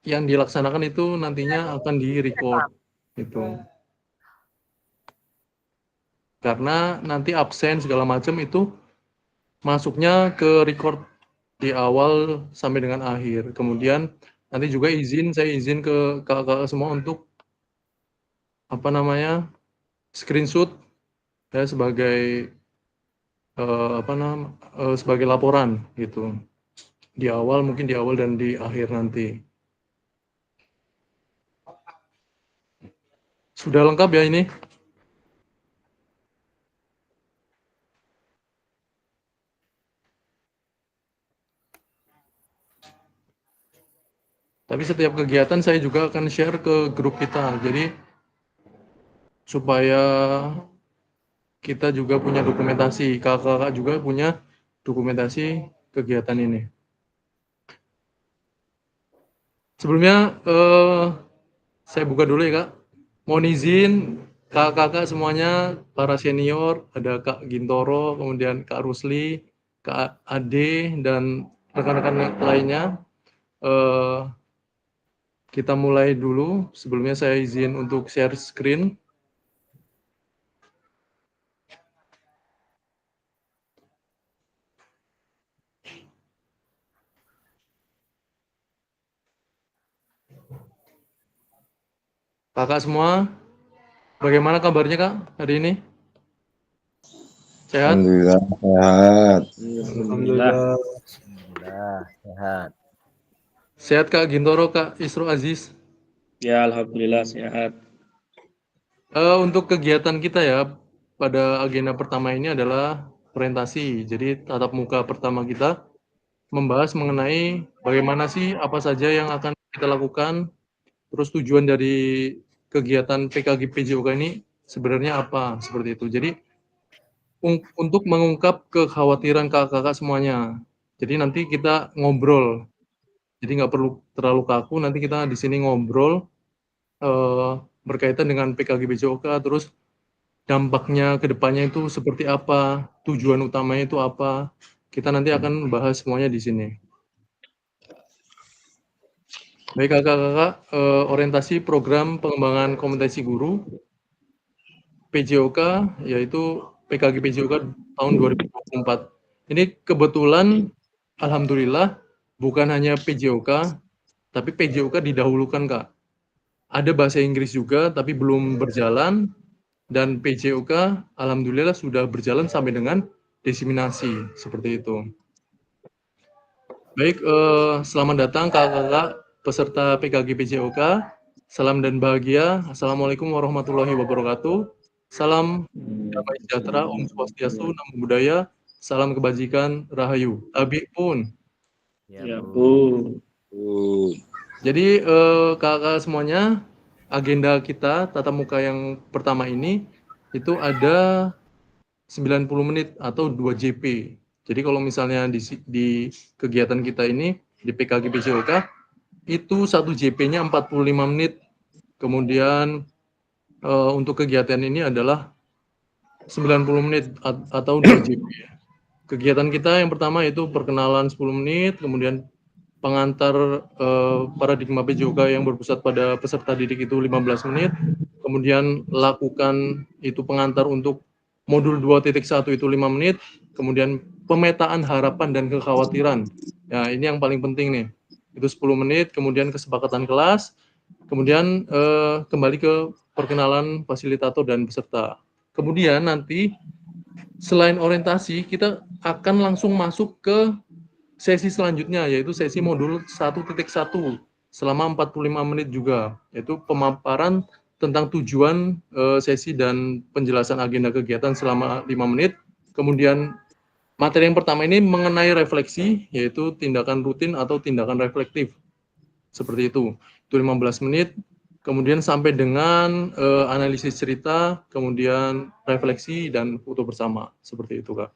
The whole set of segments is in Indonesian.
yang dilaksanakan itu nantinya akan di-record gitu. Karena nanti absen segala macam itu masuknya ke record di awal sampai dengan akhir. Kemudian nanti juga saya izin ke kakak-kakak semua untuk apa namanya screenshot ya sebagai sebagai laporan gitu. Di awal mungkin di awal dan di akhir nanti. Sudah lengkap ya ini? Tapi setiap kegiatan saya juga akan share ke grup kita. Jadi supaya kita juga punya dokumentasi, kakak-kakak juga punya dokumentasi kegiatan ini. Sebelumnya saya buka dulu ya Kak. Mohon izin kakak-kakak semuanya, para senior, ada Kak Gintoro, kemudian Kak Rusli, Kak Ade, dan rekan-rekan lainnya. Kita mulai dulu. Sebelumnya saya izin untuk share screen. Kakak semua, bagaimana kabarnya Kak hari ini? Sehat? Alhamdulillah sehat. Alhamdulillah. Alhamdulillah sehat. Sehat Kak Gintoro, Kak Isro Aziz. Ya, alhamdulillah sehat. Untuk kegiatan kita ya, pada agenda pertama ini adalah orientasi. Jadi tatap muka pertama kita membahas mengenai bagaimana sih apa saja yang akan kita lakukan, terus tujuan dari kegiatan PKG PJOK ini sebenarnya apa, seperti itu. Jadi untuk mengungkap kekhawatiran kakak-kakak semuanya. Jadi nanti kita ngobrol. Jadi nggak perlu terlalu kaku, nanti kita di sini ngobrol berkaitan dengan PKG PJOK, terus dampaknya ke depannya itu seperti apa, tujuan utamanya itu apa. Kita nanti akan bahas semuanya di sini. Baik kakak-kakak, orientasi program pengembangan kompetensi guru PJOK, yaitu PKG PJOK tahun 2024. Ini kebetulan, alhamdulillah, bukan hanya PJOK, tapi PJOK didahulukan Kak. Ada bahasa Inggris juga, tapi belum berjalan, dan PJOK alhamdulillah sudah berjalan sampai dengan diseminasi, seperti itu. Baik, selamat datang kakak-kakak peserta PKG PJOK. Salam dan bahagia. Assalamualaikum warahmatullahi wabarakatuh. Salam damai sejahtera, Om Swastiastu, Namo Buddhaya, salam kebajikan, Rahayu. Abi pun. Ya, Bu. Jadi kakak-kakak semuanya, agenda kita tatap muka yang pertama ini itu ada 90 menit atau 2 JP. Jadi kalau misalnya di kegiatan kita ini di PKG PJOK itu 1 JP-nya 45 menit. Kemudian untuk kegiatan ini adalah 90 menit atau 2 JP. Kegiatan kita yang pertama itu perkenalan 10 menit, kemudian pengantar paradigma PJOK yang berpusat pada peserta didik itu 15 menit, kemudian lakukan itu pengantar untuk modul 2.1 itu 5 menit, kemudian pemetaan harapan dan kekhawatiran. Ya, ini yang paling penting nih. Itu 10 menit, kemudian kesepakatan kelas, kemudian kembali ke perkenalan fasilitator dan peserta. Kemudian nanti selain orientasi, kita akan langsung masuk ke sesi selanjutnya, yaitu sesi modul 1.1 selama 45 menit juga, yaitu pemaparan tentang tujuan sesi dan penjelasan agenda kegiatan selama 5 menit. Kemudian materi yang pertama ini mengenai refleksi, yaitu tindakan rutin atau tindakan reflektif. Seperti itu. Itu 15 menit. Kemudian sampai dengan analisis cerita, kemudian refleksi dan foto bersama. Seperti itu, Kak.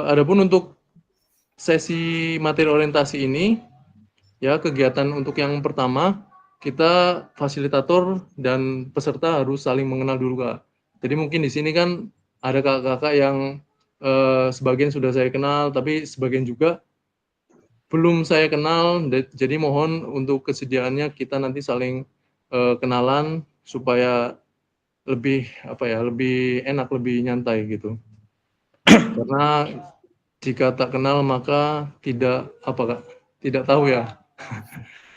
Adapun untuk sesi materi orientasi ini, ya kegiatan untuk yang pertama, kita fasilitator dan peserta harus saling mengenal dulu, Kak. Jadi mungkin di sini kan ada kakak-kakak yang sebagian sudah saya kenal, tapi sebagian juga belum saya kenal, jadi mohon untuk kesediaannya kita nanti saling kenalan supaya lebih lebih enak, lebih nyantai gitu. Karena jika tak kenal maka tidak tahu ya.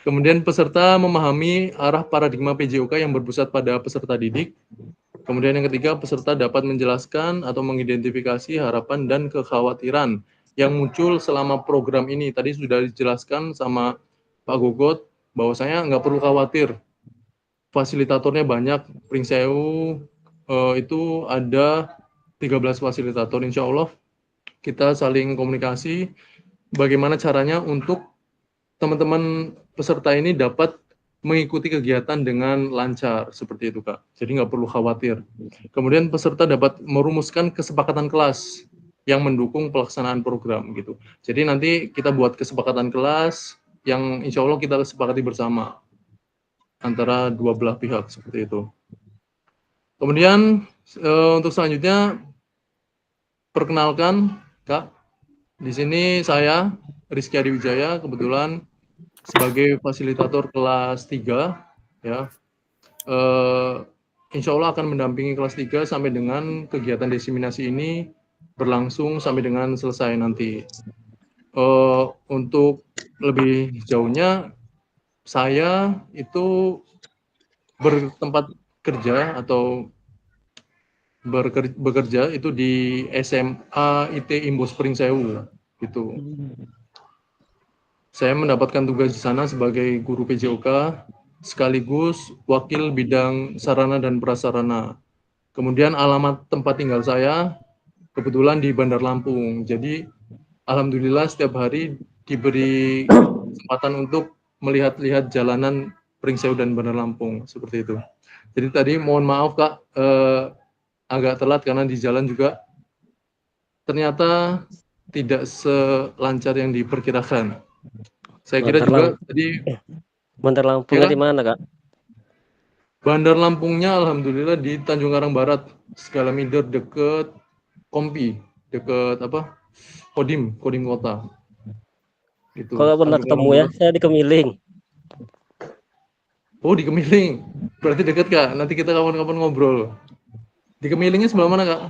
Kemudian peserta memahami arah paradigma PJOK yang berpusat pada peserta didik. Kemudian yang ketiga, peserta dapat menjelaskan atau mengidentifikasi harapan dan kekhawatiran yang muncul selama program ini. Tadi sudah dijelaskan sama Pak Gogot bahwasanya nggak perlu khawatir. Fasilitatornya banyak, Pringsewu itu ada 13 fasilitator. Insya Allah kita saling komunikasi bagaimana caranya untuk teman-teman peserta ini dapat mengikuti kegiatan dengan lancar seperti itu Kak. Jadi nggak perlu khawatir. Kemudian peserta dapat merumuskan kesepakatan kelas yang mendukung pelaksanaan program gitu. Jadi nanti kita buat kesepakatan kelas yang insya Allah kita sepakati bersama antara dua belah pihak seperti itu. Kemudian untuk selanjutnya perkenalkan Kak, di sini saya Rizky Adi Wijaya kebetulan sebagai fasilitator kelas 3 ya. Insya Allah akan mendampingi kelas 3 sampai dengan kegiatan diseminasi ini berlangsung sampai dengan selesai nanti. Untuk lebih jauhnya saya itu bertempat kerja atau bekerja itu di SMA IT Imbos Pringsewu gitu. Saya mendapatkan tugas di sana sebagai guru PJOK sekaligus wakil bidang sarana dan prasarana. Kemudian alamat tempat tinggal saya kebetulan di Bandar Lampung. Jadi alhamdulillah setiap hari diberi kesempatan untuk melihat-lihat jalanan Pringsewu dan Bandar Lampung seperti itu. Jadi tadi mohon maaf Kak, agak telat karena di jalan juga ternyata tidak selancar yang diperkirakan. Saya kira juga tadi Bandar Lampungnya di mana, Kak? Bandar Lampungnya alhamdulillah di Tanjung Karang Barat, Segala Minder deket Kompi, deket Kodim Kota. Itu. Kalau pernah ketemu ya, saya di Kemiling. Oh, di Kemiling. Berarti deket Kak. Nanti kita kapan-kapan ngobrol. Di Kemilingnya sebelah mana Kak?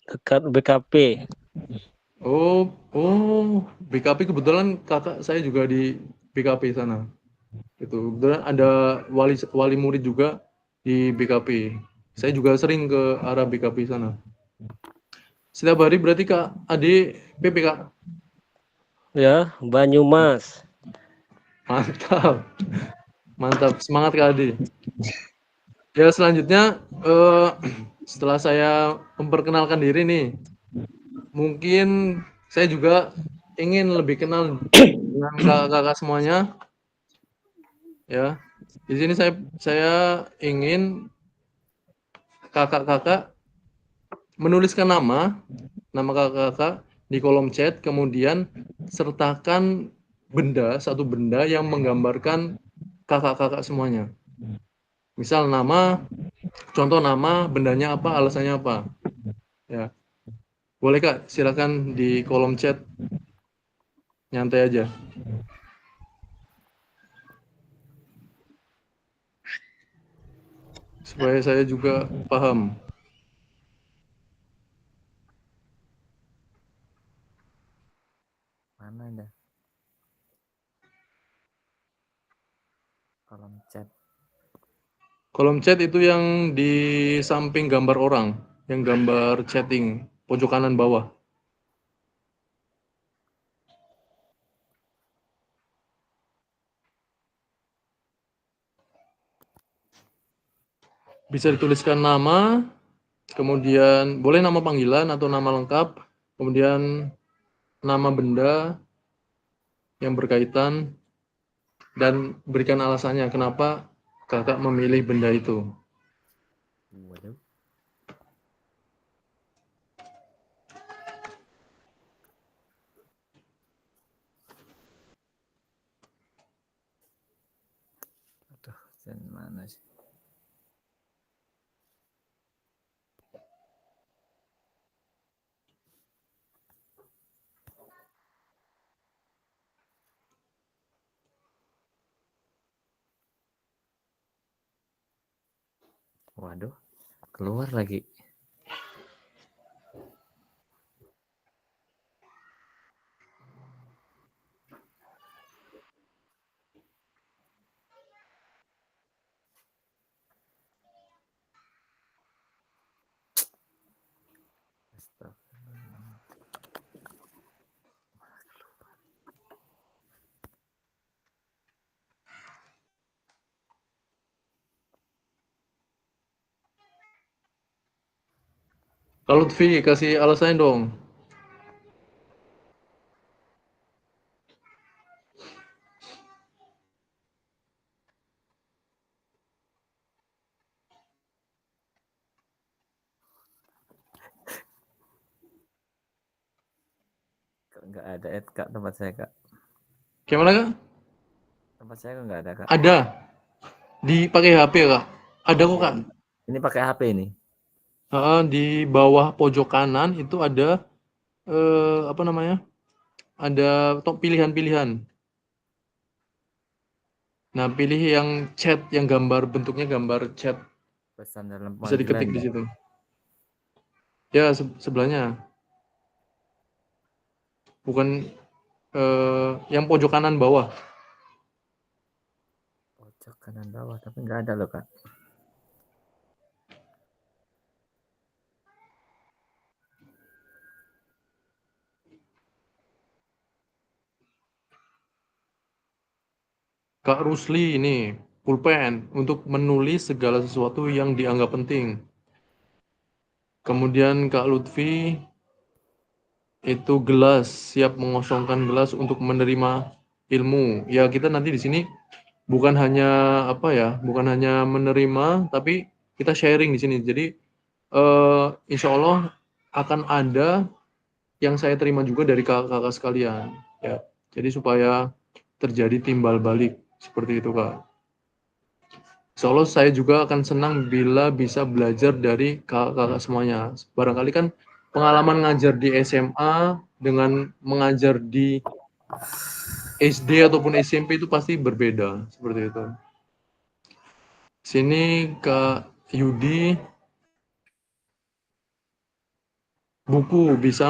Dekat BKP. Oh, BKP kebetulan kakak saya juga di BKP sana. Itu kebetulan ada wali murid juga di BKP. Saya juga sering ke arah BKP sana. Setiap hari berarti Kak Ade PP Kak? Ya, Banyumas. Mantap. Mantap, semangat Kak Ade. Ya selanjutnya setelah saya memperkenalkan diri nih, mungkin saya juga ingin lebih kenal dengan kakak-kakak semuanya. Ya, di sini saya ingin kakak-kakak menuliskan nama kakak-kakak di kolom chat, kemudian sertakan satu benda yang menggambarkan kakak-kakak semuanya. Misal contoh nama, bendanya apa, alasannya apa. Ya, boleh Kak, silakan di kolom chat, nyantai aja. Supaya saya juga paham. Mana ada? Kolom chat. Kolom chat itu yang di samping gambar orang, yang gambar chatting, pojok kanan bawah. Bisa dituliskan nama, kemudian boleh nama panggilan atau nama lengkap, kemudian nama benda yang berkaitan, dan berikan alasannya kenapa kakak memilih benda itu. Waduh. Aduh, dan mana sih? Waduh, keluar lagi. Astagfirullah. Kalau Lutfi kasih alasannya dong. Kok nggak ada Kak tempat saya Kak? Gimana Kak? Tempat saya kok nggak ada Kak? Ada. Dipakai HP Kak? Ada kok Kak. Ini pakai HP ini. Di bawah pojok kanan itu ada apa namanya? Ada top pilihan-pilihan. Nah, pilih yang chat, yang gambar bentuknya gambar chat. Pesan dalam Bisa diketik panggilan. di situ. Ya, sebelahnya. Bukan yang pojok kanan bawah. Pojok kanan bawah, tapi nggak ada loh Kak. Kak Rusli ini, pulpen untuk menulis segala sesuatu yang dianggap penting. Kemudian Kak Lutfi itu gelas, siap mengosongkan gelas untuk menerima ilmu. Ya, kita nanti di sini bukan hanya apa ya, bukan hanya menerima, tapi kita sharing di sini. Jadi insya Allah akan ada yang saya terima juga dari kakak-kakak sekalian. Ya, jadi supaya terjadi timbal balik seperti itu Kak. Insya Allah saya juga akan senang bila bisa belajar dari kakak-kakak semuanya. Barangkali kan pengalaman ngajar di SMA dengan mengajar di SD ataupun SMP itu pasti berbeda seperti itu. Sini Kak Yudi, buku bisa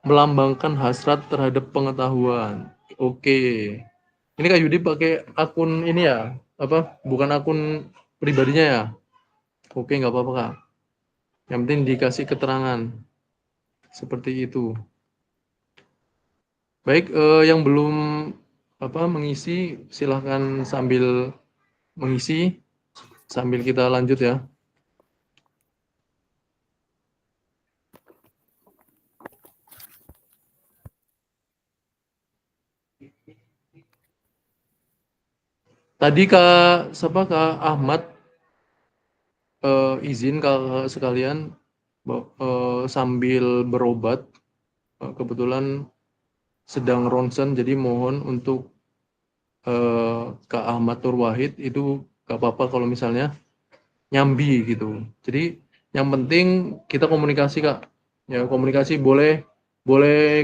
melambangkan hasrat terhadap pengetahuan. Oke. Ini Kak Yudi pakai akun ini ya? Apa? Bukan akun pribadinya ya? Oke, nggak apa-apa Kak. Yang penting dikasih keterangan. Seperti itu. Baik, yang belum mengisi silahkan sambil mengisi sambil kita lanjut ya. Tadi Kak Ahmad izin Kak sekalian sambil berobat, kebetulan sedang ronsen, jadi mohon untuk Kak Ahmad Nurwahid itu gak apa-apa kalau misalnya nyambi gitu. Jadi yang penting kita komunikasi Kak. Ya komunikasi boleh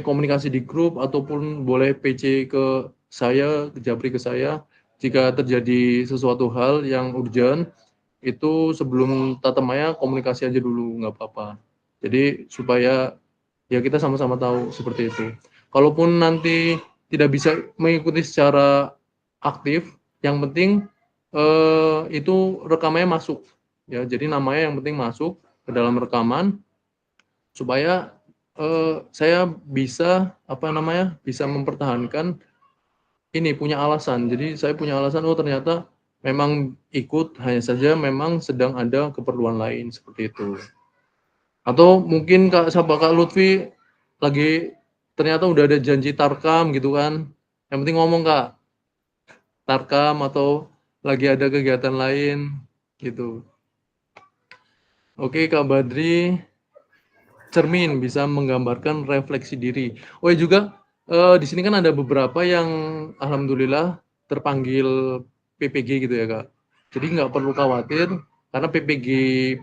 komunikasi di grup ataupun boleh PC ke saya, ke Japri ke saya. Jika terjadi sesuatu hal yang urgent itu sebelum tatap maya komunikasi aja dulu nggak apa-apa. Jadi supaya ya kita sama-sama tahu seperti itu. Kalaupun nanti tidak bisa mengikuti secara aktif, yang penting itu rekamannya masuk. Ya, jadi namanya yang penting masuk ke dalam rekaman supaya saya bisa bisa mempertahankan ini punya alasan. Jadi saya punya alasan oh ternyata memang ikut hanya saja memang sedang ada keperluan lain seperti itu. Atau mungkin Kak Lutfi lagi ternyata udah ada janji tarkam gitu kan. Yang penting ngomong Kak, tarkam atau lagi ada kegiatan lain gitu. Oke Kak Badri, cermin bisa menggambarkan refleksi diri. Oh ya juga di sini kan ada beberapa yang alhamdulillah terpanggil PPG gitu ya Kak. Jadi nggak perlu khawatir karena PPG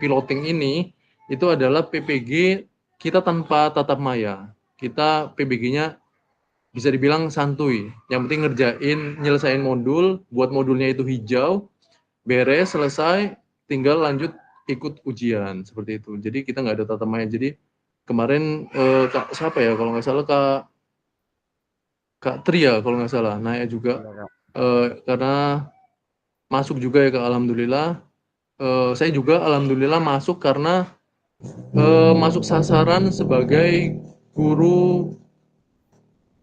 piloting ini itu adalah PPG kita tanpa tatap maya. Kita PPG-nya bisa dibilang santuy. Yang penting nyelesain modul, buat modulnya itu hijau, beres, selesai, tinggal lanjut ikut ujian seperti itu. Jadi kita nggak ada tatap maya. Jadi kemarin Kak siapa ya kalau nggak salah Kak Tria kalau nggak salah naik juga Iya, Kak. karena masuk juga ya Kak, alhamdulillah. Saya juga alhamdulillah masuk karena masuk sasaran sebagai guru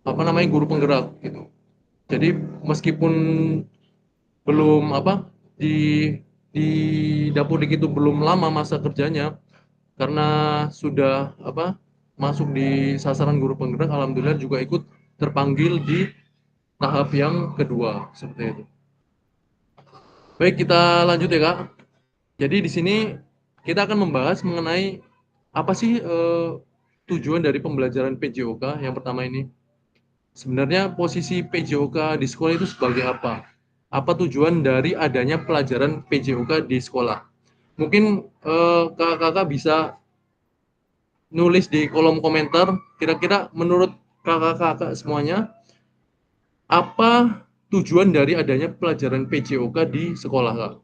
guru penggerak gitu. Jadi meskipun belum di Dapodik itu belum lama masa kerjanya, karena sudah masuk di sasaran guru penggerak, alhamdulillah juga ikut terpanggil di tahap yang kedua seperti itu. Baik, kita lanjut ya Kak. Jadi di sini kita akan membahas mengenai apa sih tujuan dari pembelajaran PJOK yang pertama ini. Sebenarnya posisi PJOK di sekolah itu sebagai apa? Apa tujuan dari adanya pelajaran PJOK di sekolah? Mungkin kakak-kakak bisa nulis di kolom komentar, kira-kira menurut kakak-kakak semuanya, apa tujuan dari adanya pelajaran PJOK di sekolah, Kak?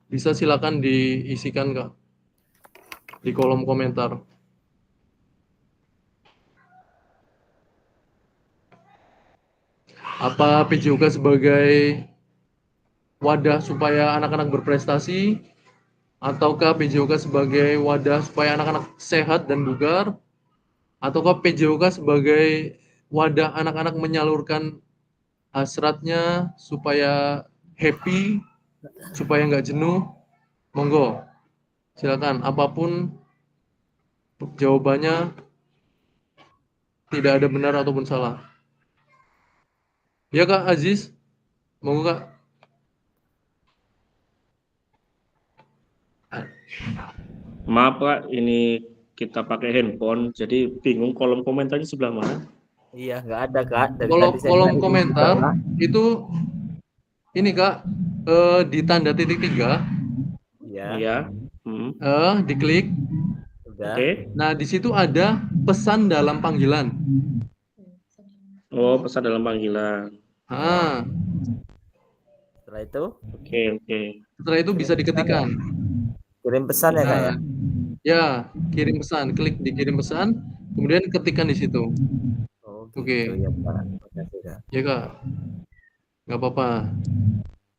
Bisa silakan diisikan, Kak, di kolom komentar. Apa PJOK sebagai wadah supaya anak-anak berprestasi, ataukah PJOK sebagai wadah supaya anak-anak sehat dan bugar, ataukah PJOK sebagai wadah anak-anak menyalurkan hasratnya supaya happy, supaya nggak jenuh? Monggo, silakan. Apapun jawabannya, tidak ada benar ataupun salah. Ya Kak Aziz, monggo Kak. Maaf Pak, ini kita pakai handphone, jadi bingung kolom komentarnya sebelah mana. Iya, nggak ada, Kak. Dari Kalau tadi saya kolom nyari komentar juga, Kak. itu ini Kak, di tanda titik 3, Iya, Iya. diklik. udah. Oke. Nah, di situ ada pesan dalam panggilan. Oh, pesan dalam panggilan. Ah, Setelah itu Oke. setelah itu bisa diketikkan. kirim pesan ya, Kak ya. Nah, ya, kirim pesan, klik di kirim pesan, kemudian ketikkan di situ. Oh, gitu Oke. ya, Kak. Makasih, Kak. Ya Kak, nggak apa-apa,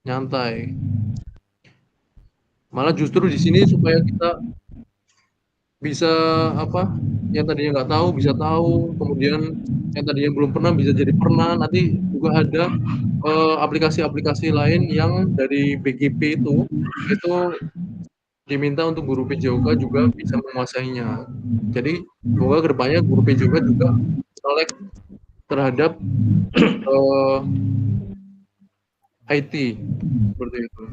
nyantai. Malah justru di sini supaya kita bisa yang tadinya nggak tahu bisa tahu, kemudian yang tadinya belum pernah bisa jadi pernah. Nanti juga ada aplikasi-aplikasi lain yang dari BGP itu diminta untuk guru PJOK juga bisa menguasainya. Jadi semoga kedepannya guru PJOK juga melek terhadap IT seperti itu.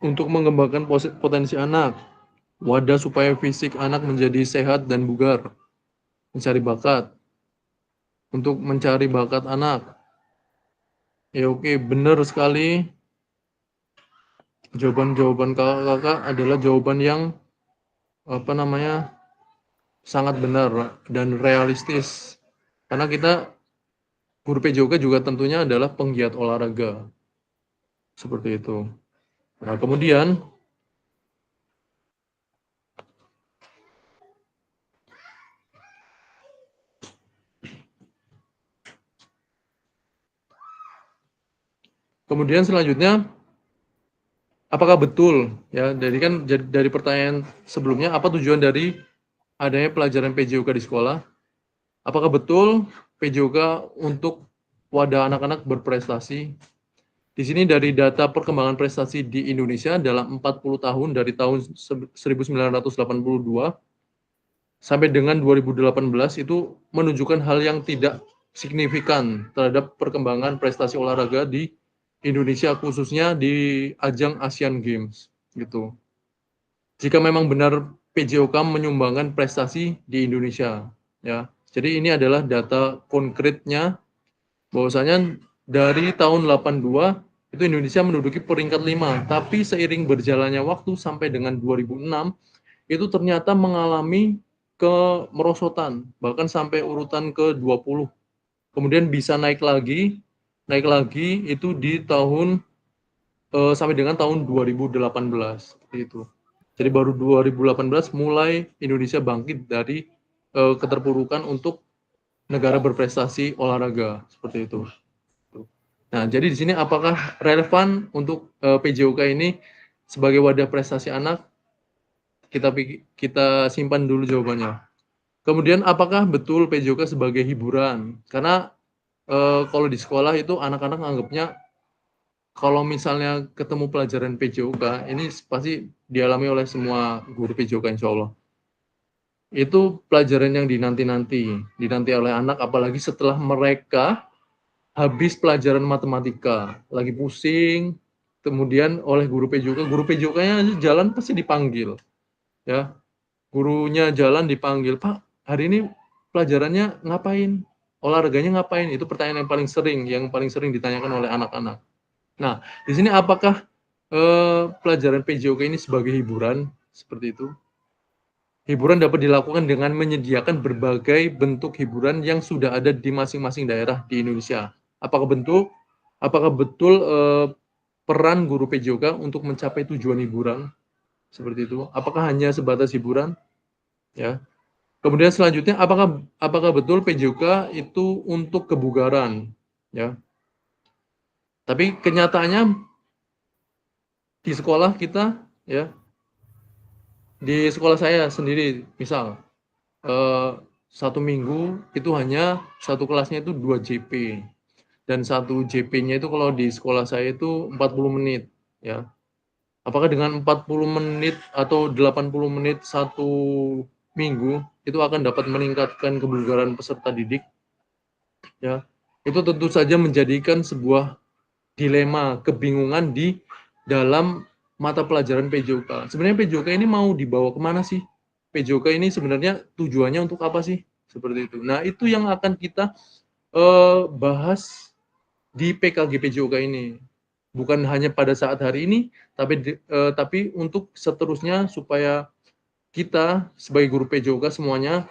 Untuk mengembangkan potensi anak, wadah supaya fisik anak menjadi sehat dan bugar, mencari bakat, untuk mencari bakat anak. Ya oke, benar sekali. Jawaban-jawaban kakak-kakak adalah jawaban yang sangat benar dan realistis. Karena kita guru PJOK juga tentunya adalah penggiat olahraga. Seperti itu. Nah, kemudian selanjutnya, apakah betul ya dari pertanyaan sebelumnya, apa tujuan dari adanya pelajaran PJOK di sekolah? Apakah betul PJOK untuk wadah anak-anak berprestasi? Di sini dari data perkembangan prestasi di Indonesia dalam 40 tahun dari tahun 1982 sampai dengan 2018 itu menunjukkan hal yang tidak signifikan terhadap perkembangan prestasi olahraga di Indonesia, khususnya di ajang Asian Games gitu. Jika memang benar PJOK menyumbangkan prestasi di Indonesia ya. Jadi ini adalah data konkretnya bahwasanya dari tahun 82 itu Indonesia menduduki peringkat 5, tapi seiring berjalannya waktu sampai dengan 2006 itu ternyata mengalami kemerosotan, bahkan sampai urutan ke-20. Kemudian bisa naik lagi itu di tahun sampai dengan tahun 2018 seperti itu. Jadi baru 2018 mulai Indonesia bangkit dari keterpurukan untuk negara berprestasi olahraga seperti itu. Nah, jadi di sini apakah relevan untuk PJOK ini sebagai wadah prestasi anak? Kita simpan dulu jawabannya. Kemudian apakah betul PJOK sebagai hiburan? Karena kalau di sekolah itu anak-anak anggapnya kalau misalnya ketemu pelajaran PJOK, ini pasti dialami oleh semua guru PJOK insya Allah. Itu pelajaran yang dinanti oleh anak, apalagi setelah mereka habis pelajaran matematika, lagi pusing, kemudian oleh guru PJOK-nya jalan pasti dipanggil, ya, gurunya jalan dipanggil, Pak, hari ini pelajarannya ngapain? Olahraganya ngapain? Itu pertanyaan yang paling sering ditanyakan oleh anak-anak. Nah, di sini apakah pelajaran PJOK ini sebagai hiburan? Seperti itu. Hiburan dapat dilakukan dengan menyediakan berbagai bentuk hiburan yang sudah ada di masing-masing daerah di Indonesia. Apakah betul peran guru PJOK untuk mencapai tujuan hiburan? Seperti itu. Apakah hanya sebatas hiburan? Ya. Kemudian selanjutnya, apakah betul PJOK itu untuk kebugaran? Ya. Tapi kenyataannya di sekolah kita, ya, di sekolah saya sendiri, misal 1 minggu itu hanya satu kelasnya itu 2 JP, dan 1 JP-nya itu kalau di sekolah saya itu 40 menit, ya. Apakah dengan 40 menit atau 80 menit 1 minggu itu akan dapat meningkatkan kebugaran peserta didik? Ya, itu tentu saja menjadikan sebuah dilema, kebingungan di dalam mata pelajaran PJOK. Sebenarnya PJOK ini mau dibawa kemana sih? PJOK ini sebenarnya tujuannya untuk apa sih? Seperti itu. Nah, itu yang akan kita bahas di PKG PJOK ini. Bukan hanya pada saat hari ini, tapi untuk seterusnya supaya kita sebagai guru PJOK semuanya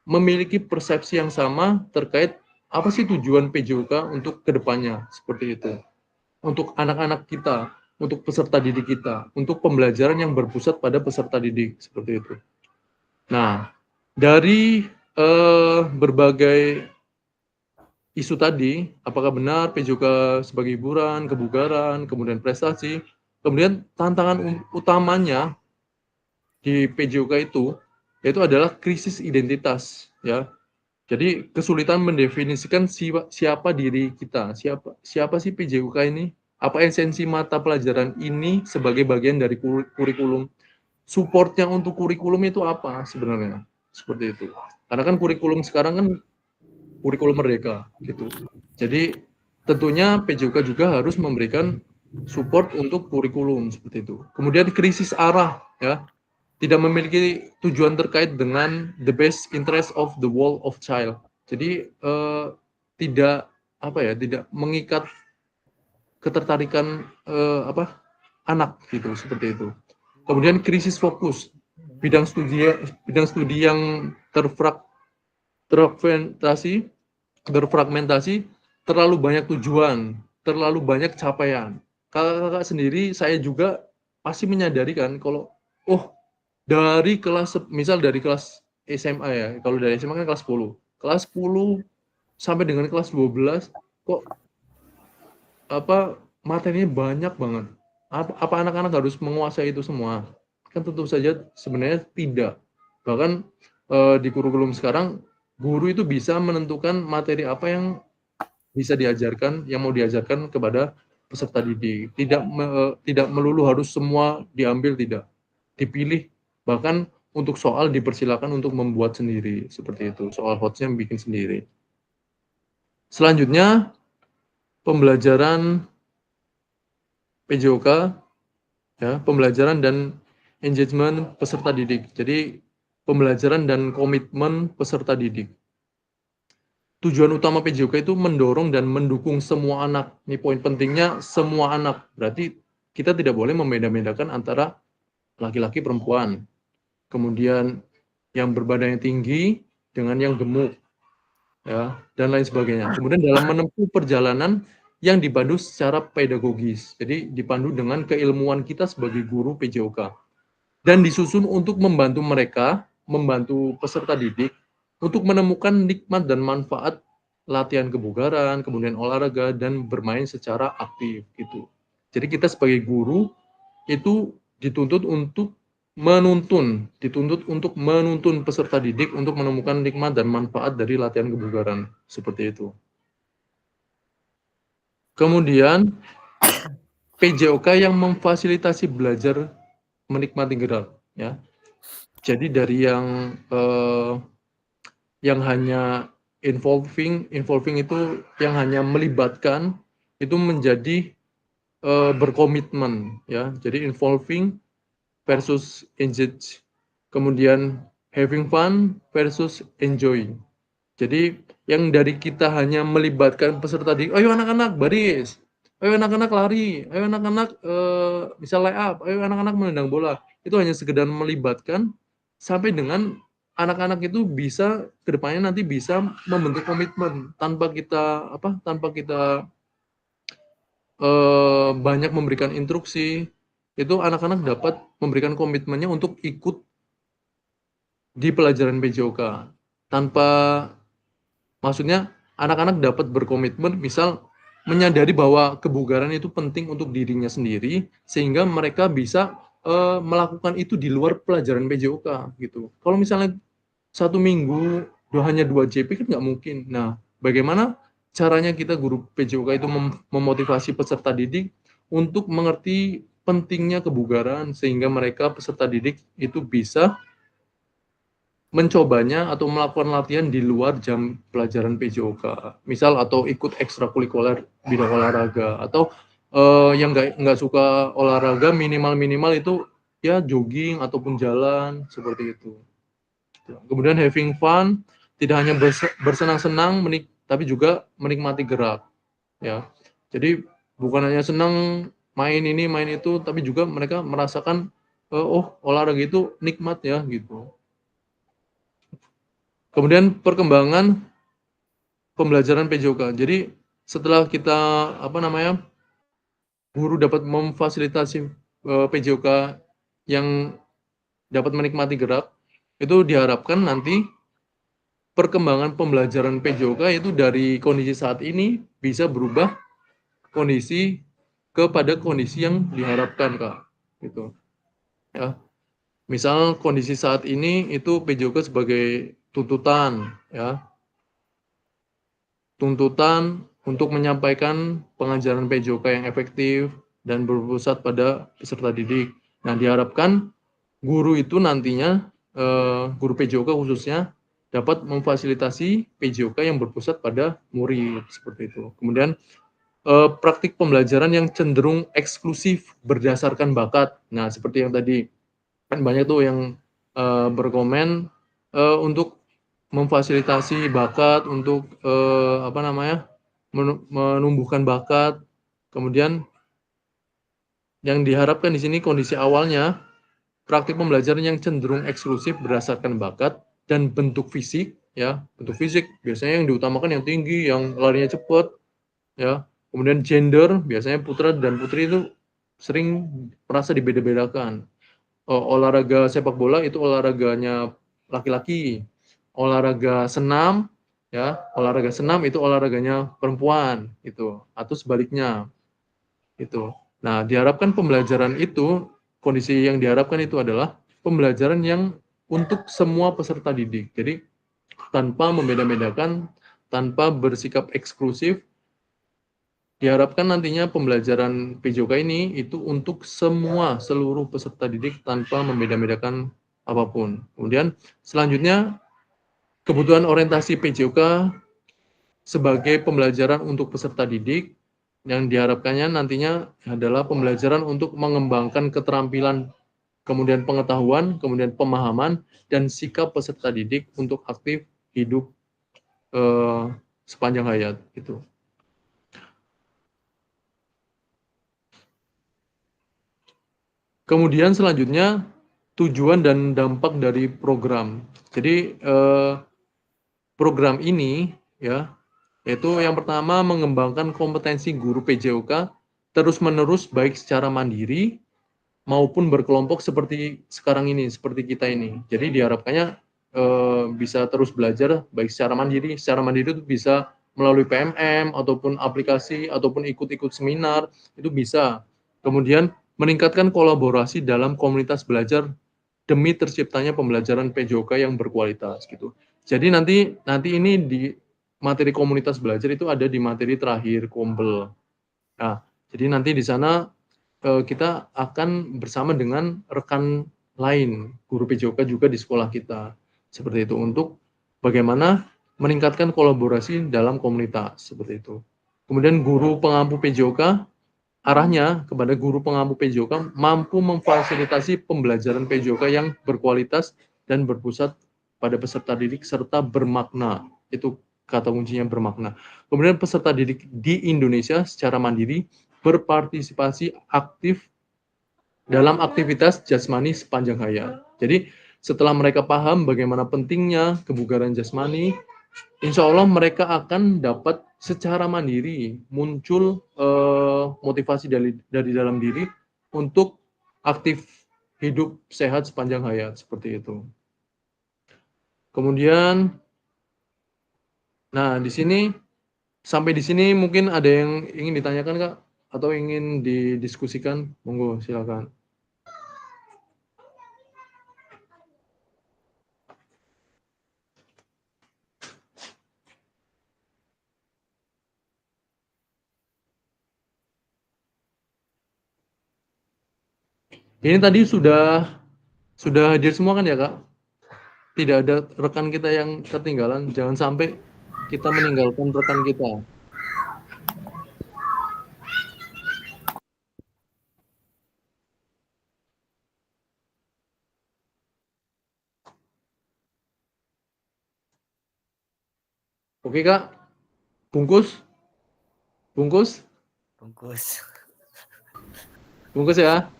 memiliki persepsi yang sama terkait apa sih tujuan PJOK untuk kedepannya, seperti itu. Untuk anak-anak kita, untuk peserta didik kita, untuk pembelajaran yang berpusat pada peserta didik, seperti itu. Nah, dari berbagai isu tadi, apakah benar PJOK sebagai hiburan, kebugaran, kemudian prestasi, kemudian tantangan utamanya di PJOK itu, yaitu adalah krisis identitas, ya. Jadi kesulitan mendefinisikan siapa diri kita, siapa sih PJOK ini, apa esensi mata pelajaran ini sebagai bagian dari kurikulum. Supportnya untuk kurikulum itu apa sebenarnya, seperti itu. Karena kan kurikulum sekarang kan kurikulum merdeka, gitu. Jadi tentunya PJOK juga harus memberikan support untuk kurikulum seperti itu. Kemudian krisis arah, ya. Tidak memiliki tujuan terkait dengan the best interest of the whole of child. Jadi tidak mengikat ketertarikan anak gitu, seperti itu. Kemudian krisis fokus, bidang studi yang terfragmentasi, terlalu banyak tujuan, terlalu banyak capaian. Kakak sendiri, saya juga pasti menyadari kan kalau dari kelas SMA ya, kalau dari SMA kan kelas 10 sampai dengan kelas 12 kok materinya banyak banget. Apa anak-anak harus menguasai itu semua? Kan tentu saja sebenarnya tidak. Bahkan di kurikulum sekarang guru itu bisa menentukan materi apa yang bisa diajarkan, yang mau diajarkan kepada peserta didik. Tidak melulu harus semua diambil, tidak. Dipilih. Bahkan untuk soal dipersilakan untuk membuat sendiri, seperti itu. Soal hotsnya bikin sendiri. Selanjutnya, pembelajaran PJOK, ya, pembelajaran dan engagement peserta didik. Jadi pembelajaran dan komitmen peserta didik. Tujuan utama PJOK itu mendorong dan mendukung semua anak. Ini poin pentingnya, semua anak. Berarti kita tidak boleh membeda-bedakan antara laki-laki perempuan. kemudian yang berbadannya tinggi dengan yang gemuk, ya, dan lain sebagainya. Kemudian dalam menempuh perjalanan yang dipandu secara pedagogis, jadi dipandu dengan keilmuan kita sebagai guru PJOK, dan disusun untuk membantu mereka, membantu peserta didik untuk menemukan nikmat dan manfaat latihan kebugaran, kemudian olahraga, dan bermain secara aktif gitu. Jadi kita sebagai guru itu dituntut untuk menuntun peserta didik untuk menemukan nikmat dan manfaat dari latihan kebugaran seperti itu. Kemudian PJOK yang memfasilitasi belajar menikmati gerak, ya. Jadi dari yang hanya involving itu yang hanya melibatkan itu menjadi berkomitmen, ya. Jadi involving versus engage, kemudian having fun versus enjoying. Jadi yang dari kita hanya melibatkan peserta didik, ayo anak-anak baris, ayo anak-anak lari, ayo anak-anak bisa lay up, ayo anak-anak menendang bola, itu hanya sekedar melibatkan sampai dengan anak-anak itu bisa kedepannya nanti bisa membentuk komitmen tanpa kita banyak memberikan instruksi, itu anak-anak dapat memberikan komitmennya untuk ikut di pelajaran PJOK tanpa, maksudnya anak-anak dapat berkomitmen, misal menyadari bahwa kebugaran itu penting untuk dirinya sendiri sehingga mereka bisa melakukan itu di luar pelajaran PJOK gitu. Kalau misalnya 1 minggu hanya 2 JP kan nggak mungkin. Nah, bagaimana caranya kita guru PJOK itu memotivasi peserta didik untuk mengerti pentingnya kebugaran sehingga mereka peserta didik itu bisa mencobanya atau melakukan latihan di luar jam pelajaran PJOK, misal atau ikut ekstrakurikuler bidang olahraga, atau yang nggak suka olahraga minimal itu ya jogging ataupun jalan seperti itu. Kemudian having fun, tidak hanya bersenang-senang, tapi juga menikmati gerak, ya. Jadi bukan hanya senang main ini main itu, tapi juga mereka merasakan oh olahraga itu nikmat ya gitu. Kemudian perkembangan pembelajaran PJOK. Jadi setelah kita guru dapat memfasilitasi PJOK yang dapat menikmati gerak, itu diharapkan nanti perkembangan pembelajaran PJOK itu dari kondisi saat ini bisa berubah kondisi kepada kondisi yang diharapkan, Kak. Gitu. Ya. Misal kondisi saat ini itu PJOK sebagai tuntutan, ya. Tuntutan untuk menyampaikan pengajaran PJOK yang efektif dan berpusat pada peserta didik. Nah, diharapkan guru itu nantinya, guru PJOK khususnya, dapat memfasilitasi PJOK yang berpusat pada murid, seperti itu. Kemudian praktik pembelajaran yang cenderung eksklusif berdasarkan bakat. Nah, seperti yang tadi, kan banyak tuh yang berkomen untuk memfasilitasi bakat, untuk menumbuhkan bakat. Kemudian yang diharapkan di sini kondisi awalnya praktik pembelajaran yang cenderung eksklusif berdasarkan bakat dan bentuk fisik, ya. Bentuk fisik biasanya yang diutamakan yang tinggi, yang larinya cepat, ya. Kemudian gender, biasanya putra dan putri itu sering merasa dibeda-bedakan. Olahraga sepak bola itu olahraganya laki-laki. Olahraga senam, ya, olahraga senam itu olahraganya perempuan, gitu. Atau sebaliknya, itu. Nah, diharapkan pembelajaran itu, kondisi yang diharapkan itu adalah pembelajaran yang untuk semua peserta didik. Jadi tanpa membeda-bedakan, tanpa bersikap eksklusif, diharapkan nantinya pembelajaran PJOK ini itu untuk seluruh peserta didik tanpa membeda-bedakan apapun. Kemudian selanjutnya kebutuhan orientasi PJOK sebagai pembelajaran untuk peserta didik yang diharapkannya nantinya adalah pembelajaran untuk mengembangkan keterampilan, kemudian pengetahuan, kemudian pemahaman dan sikap peserta didik untuk aktif hidup sepanjang hayat gitu. Kemudian selanjutnya tujuan dan dampak dari program. Jadi program ini ya, yaitu yang pertama mengembangkan kompetensi guru PJOK terus-menerus baik secara mandiri maupun berkelompok seperti sekarang ini, seperti kita ini. Jadi diharapkannya bisa terus belajar baik secara mandiri. Secara mandiri itu bisa melalui PMM ataupun aplikasi ataupun ikut-ikut seminar, itu bisa. Kemudian meningkatkan kolaborasi dalam komunitas belajar demi terciptanya pembelajaran PJOK yang berkualitas gitu. Jadi nanti ini di materi komunitas belajar itu ada di materi terakhir Kompel. Nah, jadi nanti di sana kita akan bersama dengan rekan lain, guru PJOK juga di sekolah kita. Seperti itu, untuk bagaimana meningkatkan kolaborasi dalam komunitas, seperti itu. Kemudian guru pengampu PJOK, arahnya kepada guru pengampu PJOK mampu memfasilitasi pembelajaran PJOK yang berkualitas dan berpusat pada peserta didik serta bermakna. Itu kata kuncinya, bermakna. Kemudian peserta didik di Indonesia secara mandiri berpartisipasi aktif dalam aktivitas jasmani sepanjang hayat. Jadi setelah mereka paham bagaimana pentingnya kebugaran jasmani, insya Allah mereka akan dapat secara mandiri muncul motivasi dari dalam diri untuk aktif hidup sehat sepanjang hayat, seperti itu. Kemudian, nah di sini sampai di sini mungkin ada yang ingin ditanyakan, Kak, atau ingin didiskusikan? Monggo, silakan. Ini tadi sudah hadir semua kan ya, Kak? Tidak ada rekan kita yang ketinggalan. Jangan sampai kita meninggalkan rekan kita. Oke, Kak. Bungkus ya.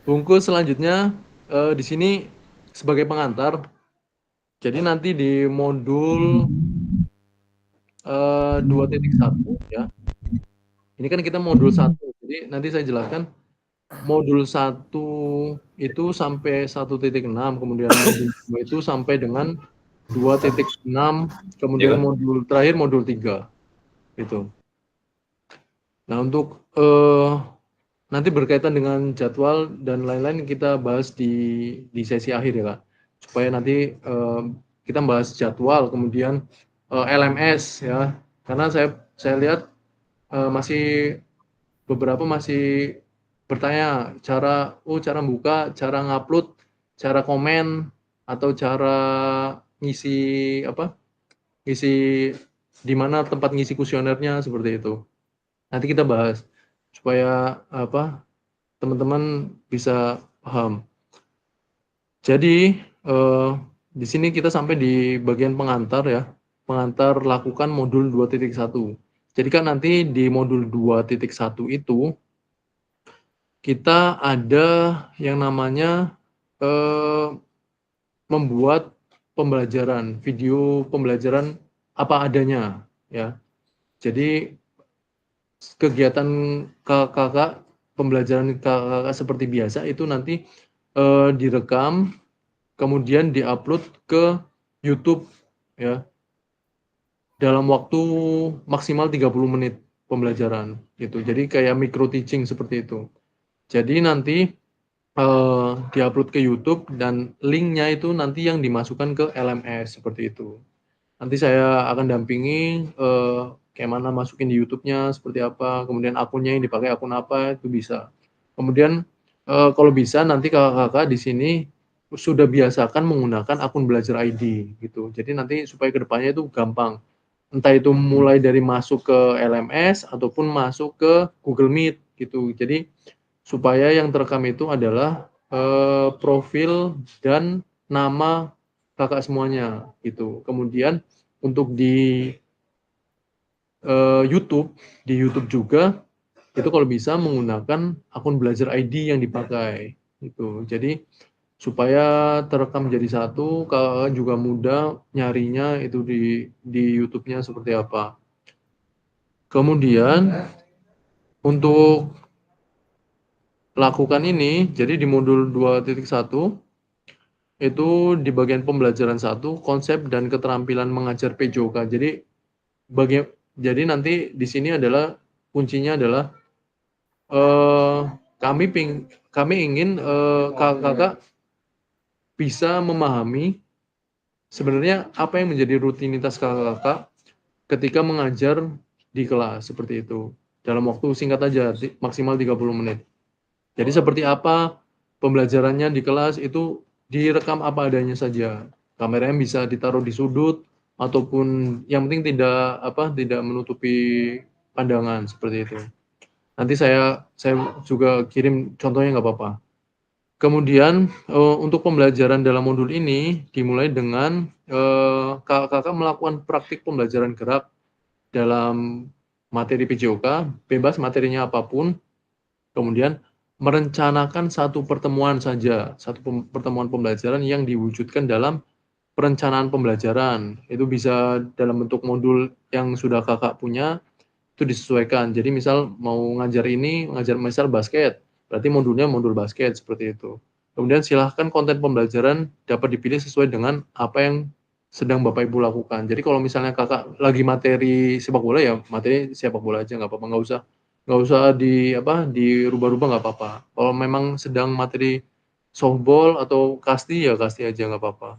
Bungkus selanjutnya di sini sebagai pengantar. Jadi nanti di modul 2.1 ya. Ini kan kita modul 1. Jadi nanti saya jelaskan modul 1 itu sampai 1.6, kemudian modul 2 itu sampai dengan 2.6, kemudian modul terakhir modul 3. Gitu. Nah, untuk nanti berkaitan dengan jadwal dan lain-lain kita bahas di sesi akhir ya, Kak. Supaya nanti kita bahas jadwal, kemudian LMS ya. Karena saya lihat masih beberapa masih bertanya cara buka, cara ngupload, cara komen, atau cara ngisi di mana tempat ngisi kuesionernya, seperti itu. Nanti kita bahas supaya teman-teman bisa paham. Jadi di sini kita sampai di bagian pengantar ya. Pengantar lakukan modul 2.1. Jadi kan nanti di modul 2.1 itu kita ada yang namanya membuat pembelajaran, video pembelajaran apa adanya ya. Jadi kegiatan kakak, pembelajaran kakak seperti biasa itu nanti direkam, kemudian diupload ke YouTube ya. Dalam waktu maksimal 30 menit pembelajaran gitu. Jadi kayak micro teaching seperti itu. Jadi nanti diupload ke YouTube dan linknya itu nanti yang dimasukkan ke LMS seperti itu. Nanti saya akan dampingi kayak mana masukin di YouTube-nya seperti apa, kemudian akunnya yang dipakai akun apa, itu bisa. Kemudian kalau bisa nanti kakak-kakak di sini sudah biasakan menggunakan akun belajar ID gitu. Jadi nanti supaya kedepannya itu gampang. Entah itu mulai dari masuk ke LMS ataupun masuk ke Google Meet gitu. Jadi supaya yang terekam itu adalah profil dan nama kakak semuanya gitu. Kemudian untuk di YouTube juga itu kalau bisa menggunakan akun belajar ID yang dipakai gitu. Jadi supaya terekam jadi satu, kakak juga mudah nyarinya itu di YouTube-nya seperti apa. Kemudian untuk lakukan ini, jadi di modul 2.1 itu di bagian pembelajaran 1 konsep dan keterampilan mengajar PJOK. Jadi nanti di sini adalah kuncinya adalah eh, kami ingin kakak bisa memahami sebenarnya apa yang menjadi rutinitas kakak ketika mengajar di kelas seperti itu. Dalam waktu singkat aja, maksimal 30 menit. Jadi seperti apa pembelajarannya di kelas itu direkam apa adanya saja. Kameranya bisa ditaruh di sudut ataupun yang penting tidak menutupi pandangan seperti itu. Nanti saya juga kirim contohnya nggak apa-apa. Kemudian untuk pembelajaran dalam modul ini dimulai dengan kakak melakukan praktik pembelajaran gerak dalam materi PJOK, bebas materinya apapun. Kemudian merencanakan satu pertemuan saja, pertemuan pembelajaran yang diwujudkan dalam perencanaan pembelajaran. Itu bisa dalam bentuk modul yang sudah kakak punya, itu disesuaikan. Jadi misal mau ngajar misal basket, berarti modulnya modul basket seperti itu. Kemudian silahkan konten pembelajaran dapat dipilih sesuai dengan apa yang sedang Bapak Ibu lakukan. Jadi kalau misalnya kakak lagi materi sepak bola ya materi sepak bola aja nggak apa-apa, nggak usah dirubah-rubah nggak apa-apa. Kalau memang sedang materi softball atau kasti ya kasti aja nggak apa-apa.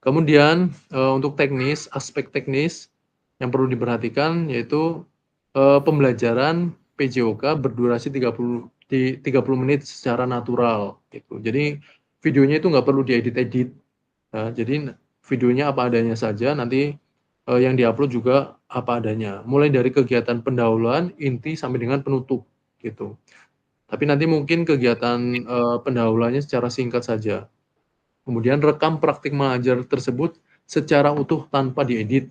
Kemudian untuk aspek teknis yang perlu diperhatikan yaitu pembelajaran PJOK berdurasi 30 menit secara natural gitu. Jadi videonya itu nggak perlu diedit-edit. Jadi videonya apa adanya saja, nanti yang diupload juga apa adanya. Mulai dari kegiatan pendahuluan, inti sampai dengan penutup gitu. Tapi nanti mungkin kegiatan pendahuluannya secara singkat saja. Kemudian rekam praktik mengajar tersebut secara utuh tanpa diedit.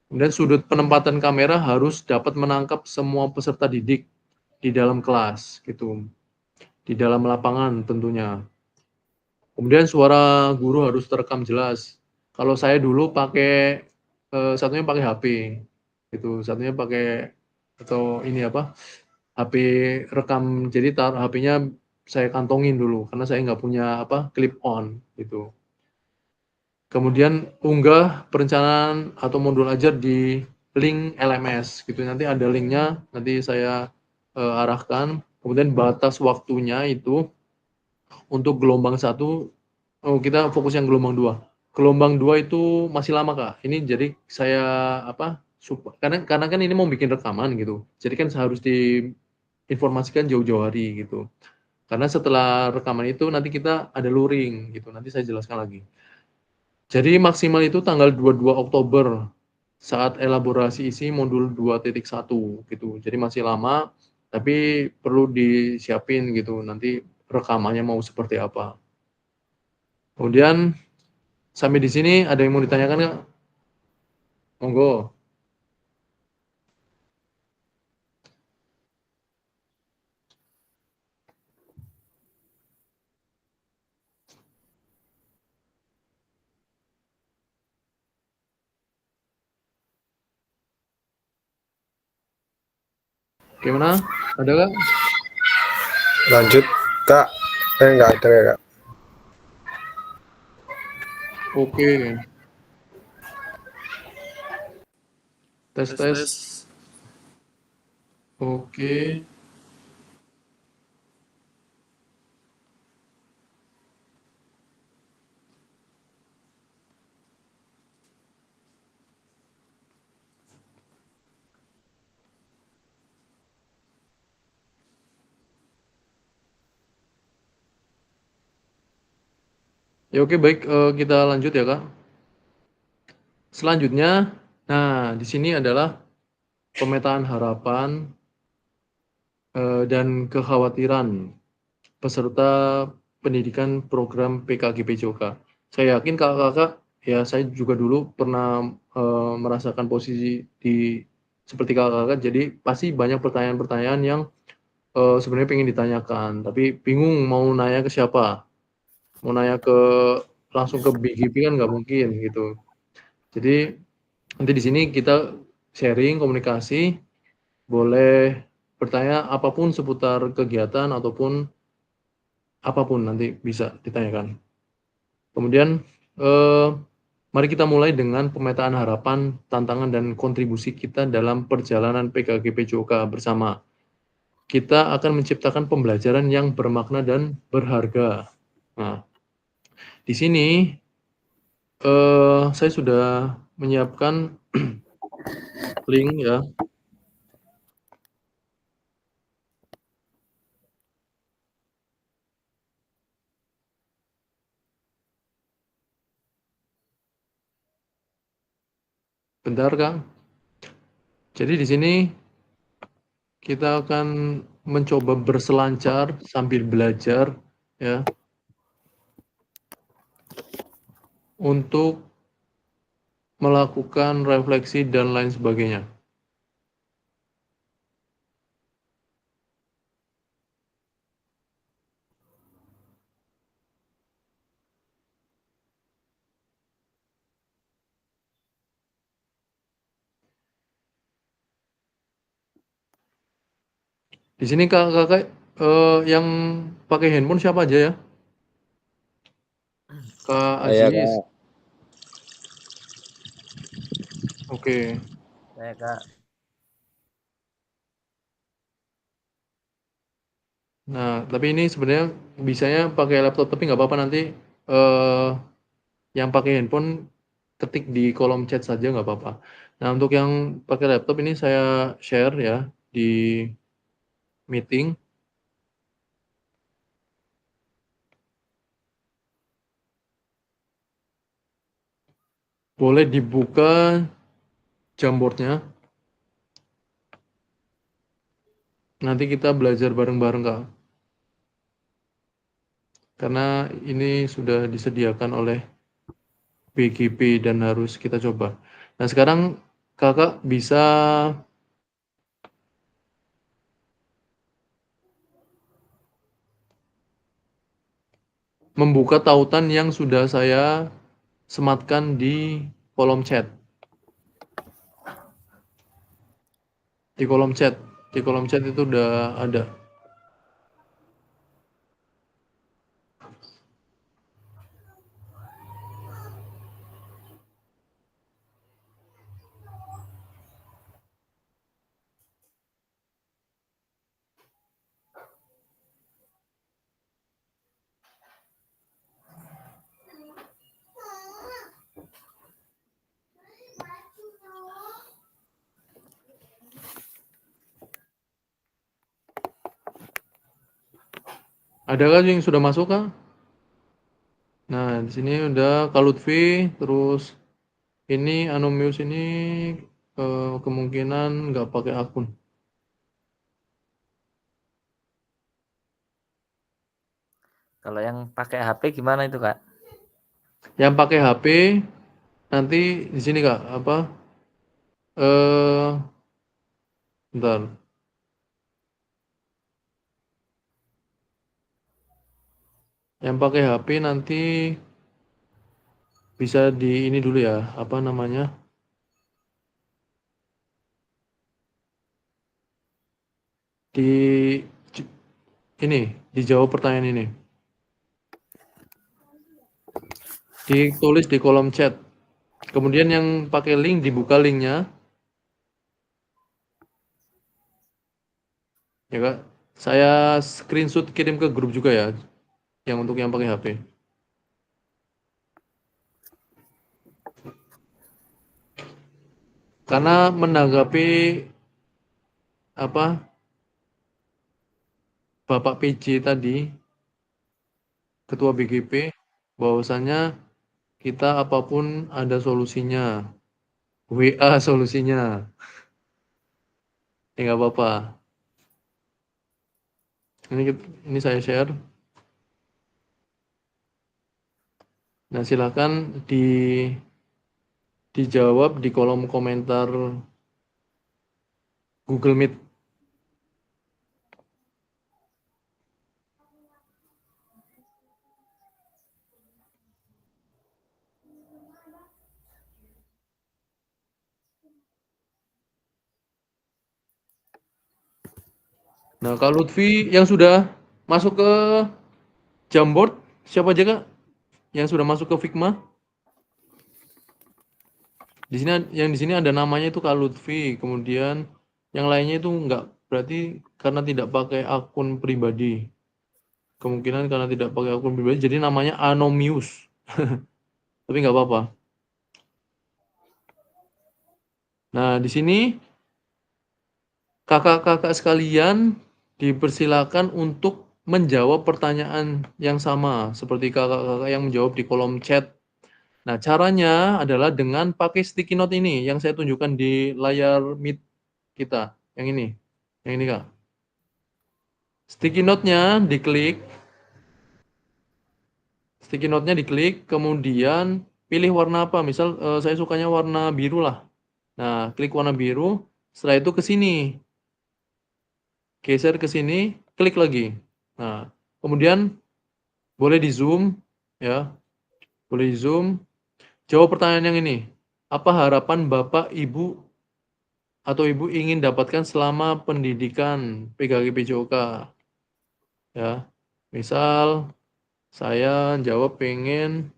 Kemudian sudut penempatan kamera harus dapat menangkap semua peserta didik di dalam kelas gitu. Di dalam lapangan tentunya. Kemudian suara guru harus terekam jelas. Kalau saya dulu satunya pakai HP gitu, satunya pakai atau ini HP rekam. Jadi HP-nya saya kantongin dulu karena saya nggak punya clip on gitu. Kemudian unggah perencanaan atau modul ajar di link LMS gitu. Nanti ada linknya, nanti saya arahkan. Kemudian batas waktunya itu untuk gelombang 1, kita fokus yang gelombang 2. Gelombang 2 itu masih lama, Kak. Ini jadi saya karena kan ini mau bikin rekaman gitu. Jadi kan harus diinformasikan jauh-jauh hari gitu. Karena setelah rekaman itu nanti kita ada luring gitu. Nanti saya jelaskan lagi. Jadi maksimal itu tanggal 22 Oktober saat elaborasi isi modul 2.1 gitu. Jadi masih lama, tapi perlu disiapin gitu. Nanti rekamannya mau seperti apa. Kemudian sampai di sini ada yang mau ditanyakan nggak? Monggo. Gimana? Ada nggak? Lanjut Kak. Nggak ada ya Kak. Oke. Tes. Oke. Ya oke, baik, kita lanjut ya, Kak. Selanjutnya, nah di sini adalah pemetaan harapan dan kekhawatiran peserta pendidikan program PKG-PJOK. Saya yakin kakak-kakak, ya saya juga dulu pernah merasakan posisi seperti kakak-kakak, jadi pasti banyak pertanyaan-pertanyaan yang sebenarnya pengen ditanyakan, tapi bingung mau nanya ke siapa. Mau nanya langsung ke BGP kan nggak mungkin gitu. Jadi nanti di sini kita sharing, komunikasi, boleh bertanya apapun seputar kegiatan ataupun apapun nanti bisa ditanyakan. Kemudian mari kita mulai dengan pemetaan harapan, tantangan, dan kontribusi kita dalam perjalanan PKGP JOKA bersama. Kita akan menciptakan pembelajaran yang bermakna dan berharga. Nah, di sini saya sudah menyiapkan link ya. Bentar, Kang. Jadi di sini kita akan mencoba berselancar sambil belajar ya untuk melakukan refleksi dan lain sebagainya. Di sini kakak yang pakai handphone siapa aja ya? Kak Saya Aziz. Kak. Oke. Saya Kak. Nah, tapi ini sebenarnya bisanya pakai laptop, tapi nggak apa-apa nanti yang pakai handphone ketik di kolom chat saja nggak apa-apa. Nah, untuk yang pakai laptop ini saya share ya di meeting. Boleh dibuka Jamboardnya. Nanti kita belajar bareng-bareng, Kak. Karena ini sudah disediakan oleh BGP dan harus kita coba. Nah, sekarang Kakak bisa membuka tautan yang sudah saya sematkan di kolom chat. Di kolom chat. Di kolom chat itu udah ada. Adakah yang sudah masuk, Kak? Nah, di sini udah Kak Lutfi, terus ini Anomius ini kemungkinan nggak pakai akun. Kalau yang pakai HP gimana itu Kak? Yang pakai HP nanti di sini Kak, apa? Bentar. Yang pakai HP nanti bisa di ini dulu ya, apa namanya? Di ini, dijawab pertanyaan ini. Ditulis di kolom chat. Kemudian yang pakai link dibuka linknya. Ya Kak, saya screenshot kirim ke grup juga ya, yang untuk yang pakai HP. Karena menanggapi apa Bapak PJ tadi, Ketua BGP, bahwasannya kita apapun ada solusinya. WA solusinya. Ya nggak apa-apa. Ini saya share. Nah, silakan dijawab di kolom komentar Google Meet. Nah, Kak Lutfi yang sudah masuk ke Jamboard, siapa aja Kak? Yang sudah masuk ke Figma? Di sini ada namanya itu Kak Lutfi, kemudian yang lainnya itu enggak, berarti karena tidak pakai akun pribadi. Kemungkinan karena tidak pakai akun pribadi, jadi namanya Anomius. Tapi nggak apa-apa. Nah, di sini kakak-kakak sekalian dipersilakan untuk menjawab pertanyaan yang sama seperti kakak-kakak yang menjawab di kolom chat. Nah, caranya adalah dengan pakai sticky note ini yang saya tunjukkan di layar Meet kita. Yang ini. Yang ini, Kak. Sticky note-nya diklik. Sticky note-nya diklik, kemudian pilih warna apa. Misal saya sukanya warna biru lah. Nah, klik warna biru. Setelah itu ke sini. Geser ke sini, klik lagi. Nah, kemudian boleh di zoom, ya, boleh di zoom. Jawab pertanyaan yang ini. Apa harapan Bapak, Ibu, atau Ibu ingin dapatkan selama pendidikan PKG PJOK? Ya, misal saya jawab pengen.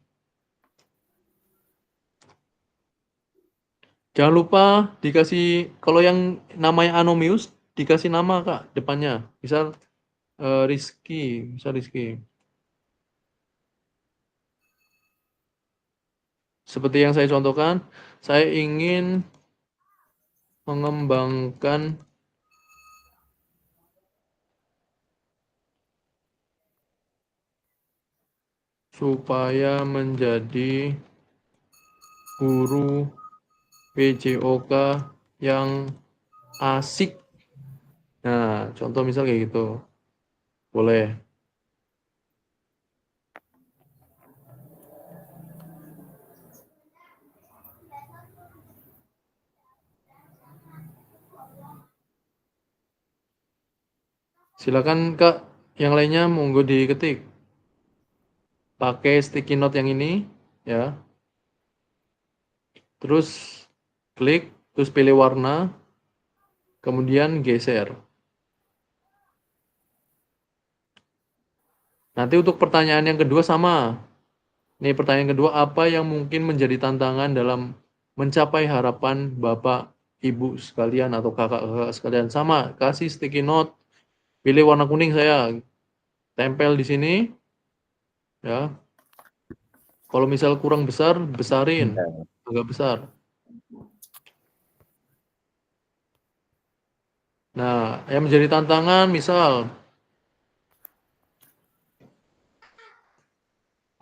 Jangan lupa dikasih, kalau yang namanya Anomius, dikasih nama Kak depannya. Misal Rizky, misal Rizky. Seperti yang saya contohkan, saya ingin mengembangkan supaya menjadi guru PJOK yang asik. Nah, contoh misal kayak gitu. Boleh. Silakan Kak, yang lainnya monggo diketik. Pakai sticky note yang ini, ya. Terus klik, terus pilih warna, kemudian geser. Nanti untuk pertanyaan yang kedua sama. Nih pertanyaan kedua, apa yang mungkin menjadi tantangan dalam mencapai harapan Bapak, Ibu sekalian atau kakak-kakak sekalian? Sama, kasih sticky note, pilih warna kuning saya, tempel di sini, ya. Kalau misal kurang besar, besarin, agak besar. Nah, yang menjadi tantangan misal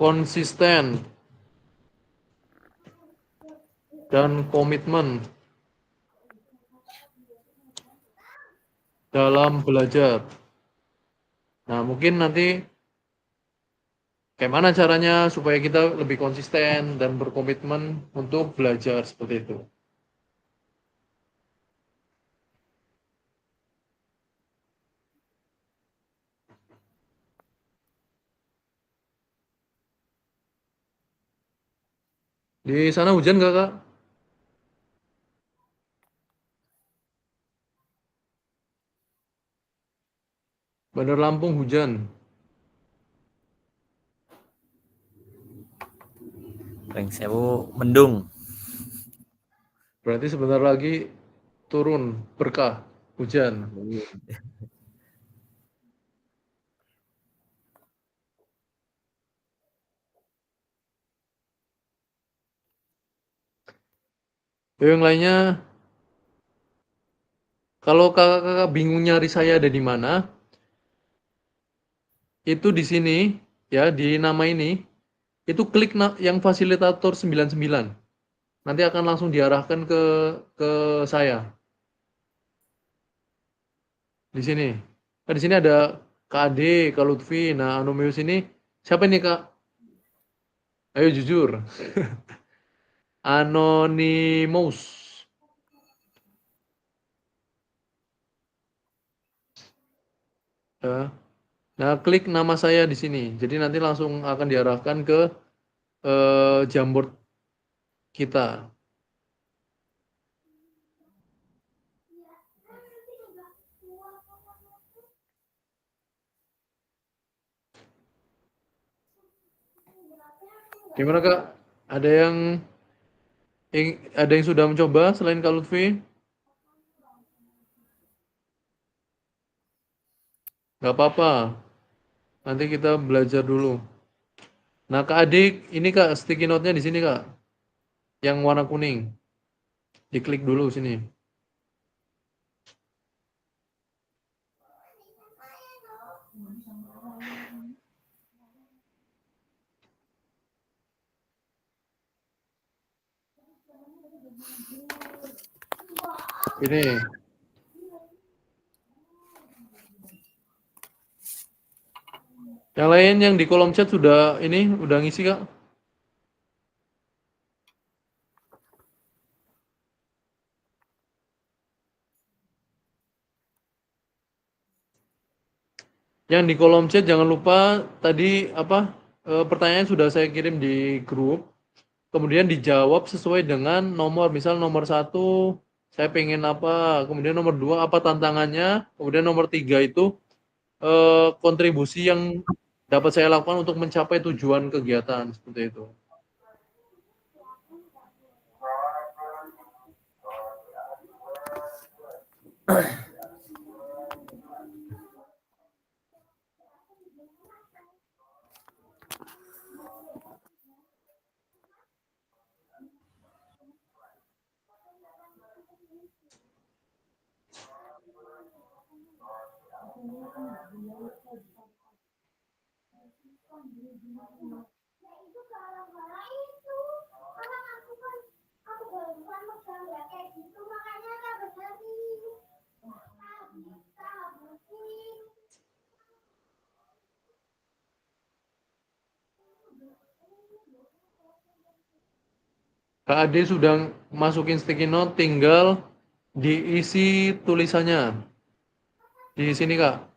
konsisten dan komitmen dalam belajar. Nah, mungkin nanti kayak mana caranya supaya kita lebih konsisten dan berkomitmen untuk belajar seperti itu. Di sana hujan nggak, Kak? Bandar Lampung hujan. Pring Sewu mendung. Berarti sebentar lagi turun berkah hujan. Yang lainnya, kalau kakak-kakak bingung nyari saya ada di mana, itu di sini, ya, di nama ini, itu klik yang fasilitator 99. Nanti akan langsung diarahkan ke saya. Di sini. Nah, di sini ada Kak Ade, Kak Lutfi. Nah, Anomius ini siapa nih, Kak? Ayo jujur. Anonymous. Ya. Nah, klik nama saya di sini. Jadi nanti langsung akan diarahkan ke Jamboard kita. Gimana Kak? Ada yang sudah mencoba selain Kak Lutfi? Nggak apa-apa. Nanti kita belajar dulu. Nah, Kak Adik, ini Kak sticky note-nya di sini Kak, yang warna kuning. Diklik dulu sini. Ini. Yang lain yang di kolom chat sudah udah ngisi Kak? Yang di kolom chat jangan lupa tadi pertanyaan sudah saya kirim di grup. Kemudian dijawab sesuai dengan nomor. Misal nomor 1 saya pengen apa, kemudian nomor 2 apa tantangannya, kemudian nomor 3 itu kontribusi yang dapat saya lakukan untuk mencapai tujuan kegiatan seperti itu. Kak Ade sudah masukin sticky note, tinggal diisi tulisannya. Di sini Kak.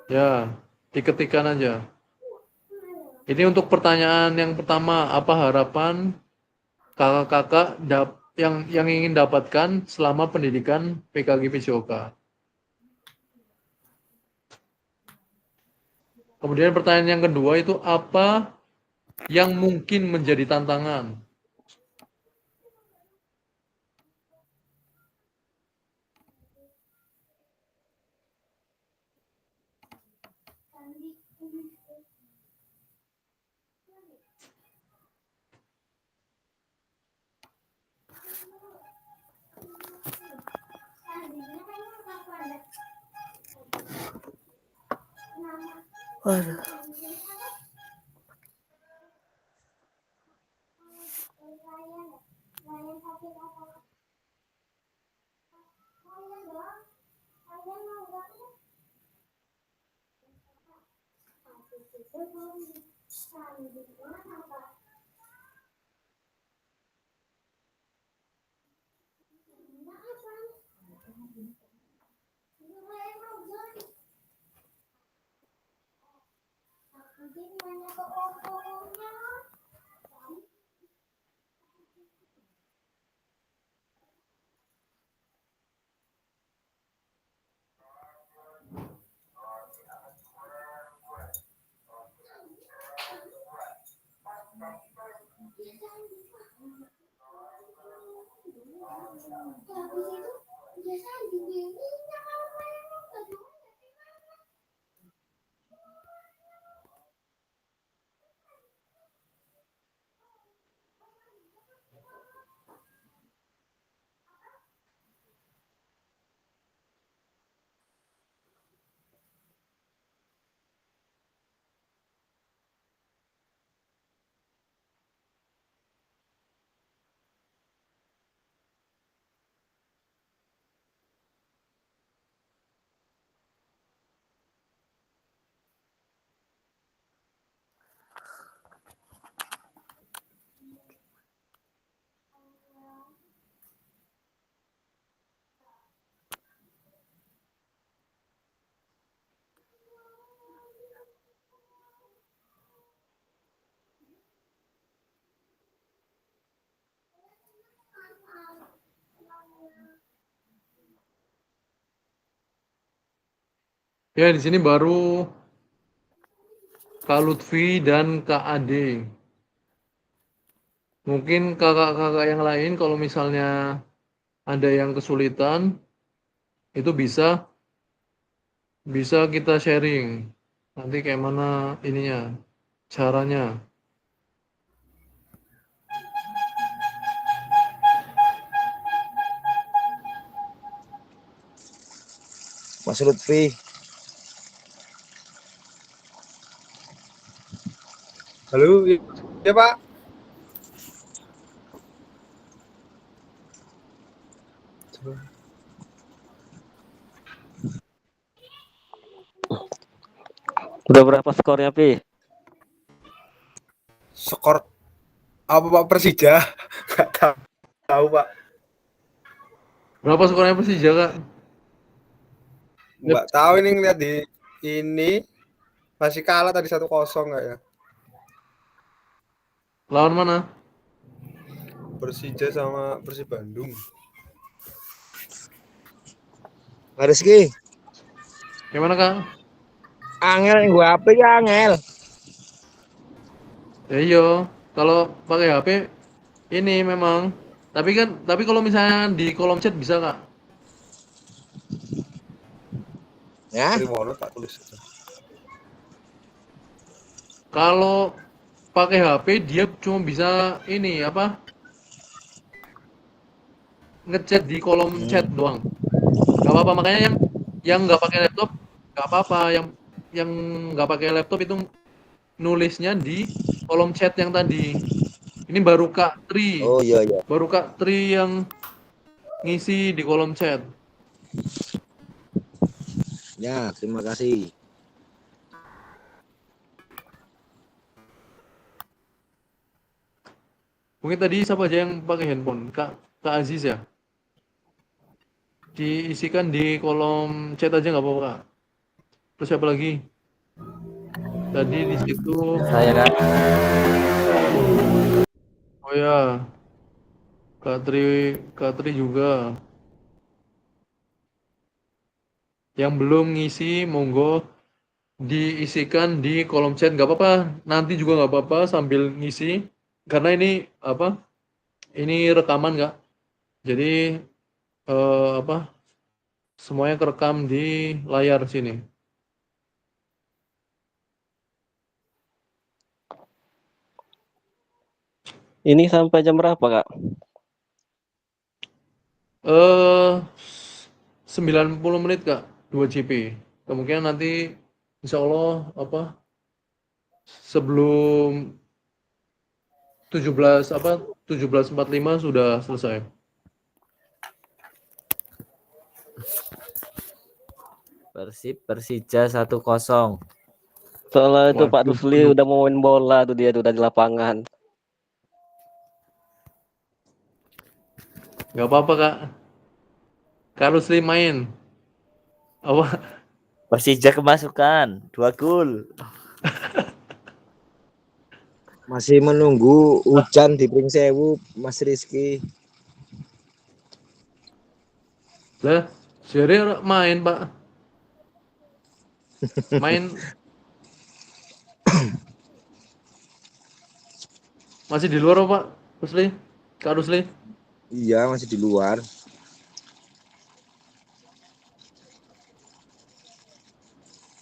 Ya, diketikkan aja. Ini untuk pertanyaan yang pertama, apa harapan kakak-kakak yang ingin dapatkan selama pendidikan PKG PJOK? Kemudian pertanyaan yang kedua itu apa yang mungkin menjadi tantangan? Waduh. Ya, di sini baru Kak Lutfi dan Kak Ade. Mungkin kakak-kakak yang lain kalau misalnya ada yang kesulitan itu bisa kita sharing. Nanti kayak mana ininya, caranya. Mas Lutfi. Halo, ya Pak. Udah berapa skornya, Pi? Skor apa Pak Persija? Nggak tahu Pak. Berapa skornya Persija, Kak? Nggak tahu ini ngeliat di ini masih kalah tadi 1-0 nggak ya? Lawan mana? Persija sama Persib Bandung. Rizky, Gimana, Kak? angel yang gua apa ya angel? Ya iya, kalau pakai HP ini memang. Tapi kalau misalnya di kolom chat bisa, Kak? Ya. Trimono tak tulis. Kalau pakai HP dia cuma bisa ini apa? Ngechat di kolom chat doang. Gak apa-apa, makanya yang nggak pakai laptop nggak apa-apa, yang nggak pakai laptop itu nulisnya di kolom chat yang tadi. Ini baru Kak Tri, Oh iya iya. baru Kak Tri yang ngisi di kolom chat. Ya, terima kasih. Mungkin tadi siapa aja yang pakai handphone? Kak Aziz ya? Diisikan di kolom chat aja nggak apa-apa, Kak. Terus siapa lagi? Tadi di situ, Saya Kak. oh ya, Kak Tri juga. Yang belum ngisi, monggo diisikan di kolom chat, nggak apa-apa. Nanti juga nggak apa-apa sambil ngisi, karena ini apa? Ini rekaman, Kak. Jadi apa? Semuanya kerekam di layar sini. Ini sampai jam berapa, Kak? 90 menit, Kak, 2 GP. Kemungkinan nanti insya Allah apa sebelum 17:45 sudah selesai. Persija 1-0. Soalnya itu Pak Waduh, Rusli udah mau main bola tuh, dia tuh udah di lapangan. nggak apa-apa, Kak. Kak Rusli main. Apa? Persija kemasukan 2 gol. Masih menunggu hujan di Pringsewu, Mas Rizky. Lah, Seri main, Pak. Main masih di luar, Pak Rusli. Kak Rusli. Iya, masih di luar.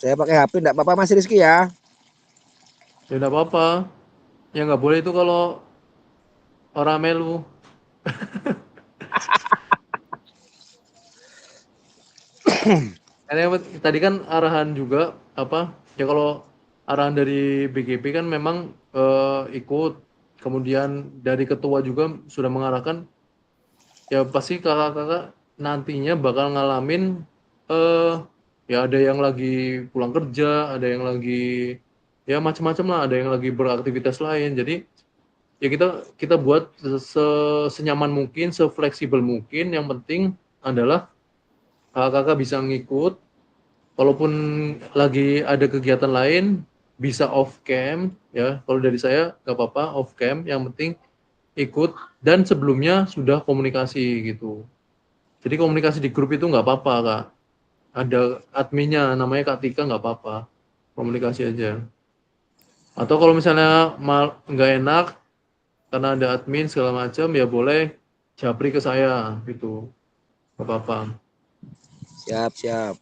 Saya pakai HP enggak apa-apa Mas Rizky ya. Ya enggak apa-apa. Yang nggak boleh itu kalau orang melu. Karena tadi kan arahan juga apa? Ya kalau arahan dari BGP kan memang ikut. Kemudian dari ketua juga sudah mengarahkan ya pasti kakak-kakak nantinya bakal ngalamin ya ada yang lagi pulang kerja, ada yang lagi ya macam-macam lah, ada yang lagi beraktivitas lain. Jadi ya kita buat senyaman mungkin, sefleksibel mungkin. Yang penting adalah kakak-kakak bisa ngikut. Walaupun lagi ada kegiatan lain, bisa off cam ya. Kalau dari saya nggak apa-apa off cam. Yang penting ikut dan sebelumnya sudah komunikasi gitu. Jadi komunikasi di grup itu nggak apa-apa, Kak. Ada adminnya namanya Kak Tika, nggak apa-apa. Komunikasi aja. Atau kalau misalnya nggak enak karena ada admin segala macam, ya boleh japri ke saya gitu, nggak apa-apa. Siap.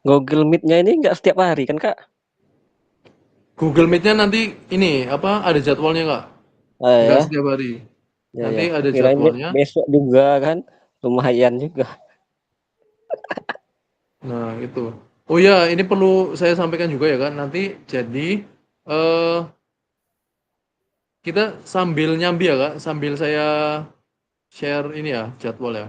Google Meet-nya ini nggak setiap hari kan, Kak? Google Meet-nya nanti ini apa ada jadwalnya nggak? Ah, Nggak ya. setiap hari. Ya. Nanti ada Kirain jadwalnya. besok juga kan. Lumayan juga. Nah, itu. Oh ya, ini perlu saya sampaikan juga ya kan. Nanti jadi eh kita sambil nyambi ya Kak, sambil saya share ini ya jadwal ya.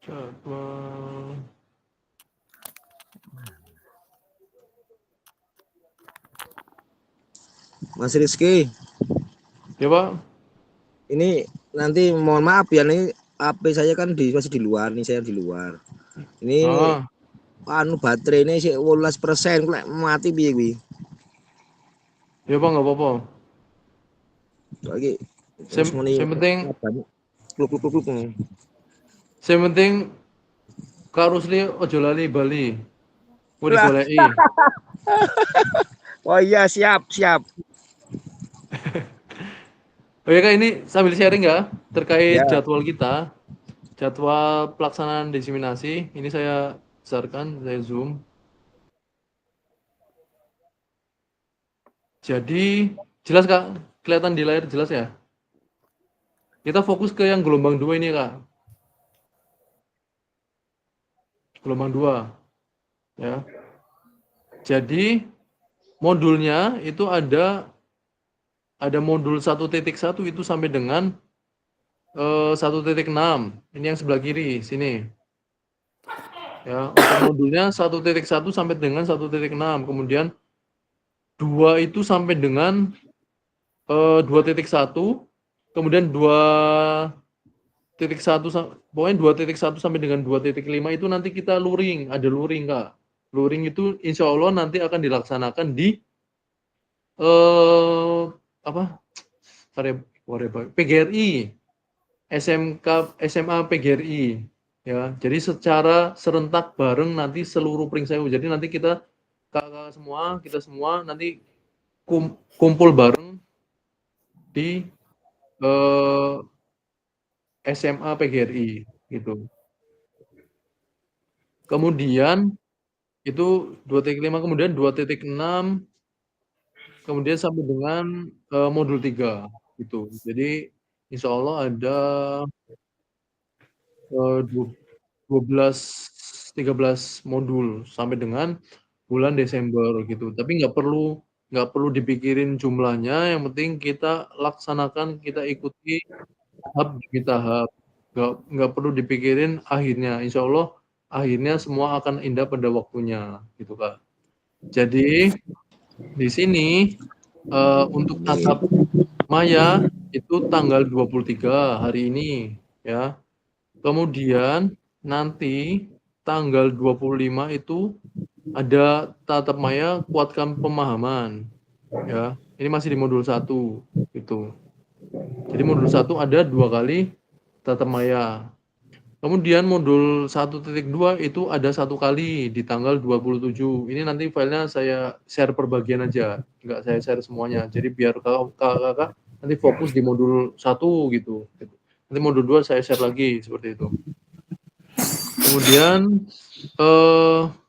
Jadwal. Mas Rizky, Ya Pak. ini nanti mohon maaf ya nih HP saya kan masih di luar nih, saya di luar. Ini Ah, baterai ini sih 18%, kok mati piye kuwi. ya Pak nggak apa-apa. Lagi Saya, wis muni saya penting, kluk. saya penting Kak Rusli ojo lali Bali. Mau Lah, digoleki. oh iya siap. Oh ya Kak, ini sambil sharing ya terkait Ya, jadwal kita. Jadwal pelaksanaan diseminasi ini saya besarkan, saya zoom. Jadi jelas Kak, kelihatan di layar jelas ya. Kita fokus ke yang gelombang 2 ini Kak. Gelombang 2 ya. Jadi modulnya itu ada modul 1.1 itu sampai dengan 1.6. Ini yang sebelah kiri sini. Ya, untuk modulnya 1.1 sampai dengan 1.6. Kemudian 2 itu sampai dengan 2.1, kemudian 2.1 pokoknya 2.1 sampai dengan 2.5 itu nanti kita luring, ada luring Kak. Luring itu insya Allah nanti akan dilaksanakan di apa? PGRI, SMA PGRI ya. Jadi secara serentak bareng nanti seluruh Pringsewu. Jadi nanti kita kita semua nanti kumpul bareng di eh, SMA PGRI gitu. Kemudian itu 2.5, kemudian 2.6, kemudian sampai dengan modul 3 gitu. Jadi insya Allah ada 12 13 modul sampai dengan bulan Desember gitu. Tapi nggak perlu dipikirin jumlahnya, yang penting kita laksanakan, kita ikuti tahap demi tahap. Nggak perlu dipikirin akhirnya. Insya Allah akhirnya semua akan indah pada waktunya gitu Kak. Jadi di sini untuk tatap maya itu tanggal 23 hari ini ya. Kemudian nanti tanggal 25 itu ada tatap maya kuatkan pemahaman ya. Ini masih di modul 1 gitu. Jadi modul 1 ada 2 kali tatap maya. Kemudian modul 1.2 itu ada 1 kali di tanggal 27. Ini nanti filenya saya share per bagian aja, nggak saya share semuanya. Jadi biar kakak nanti fokus di modul 1 gitu. Nanti modul 2 saya share lagi seperti itu. Kemudian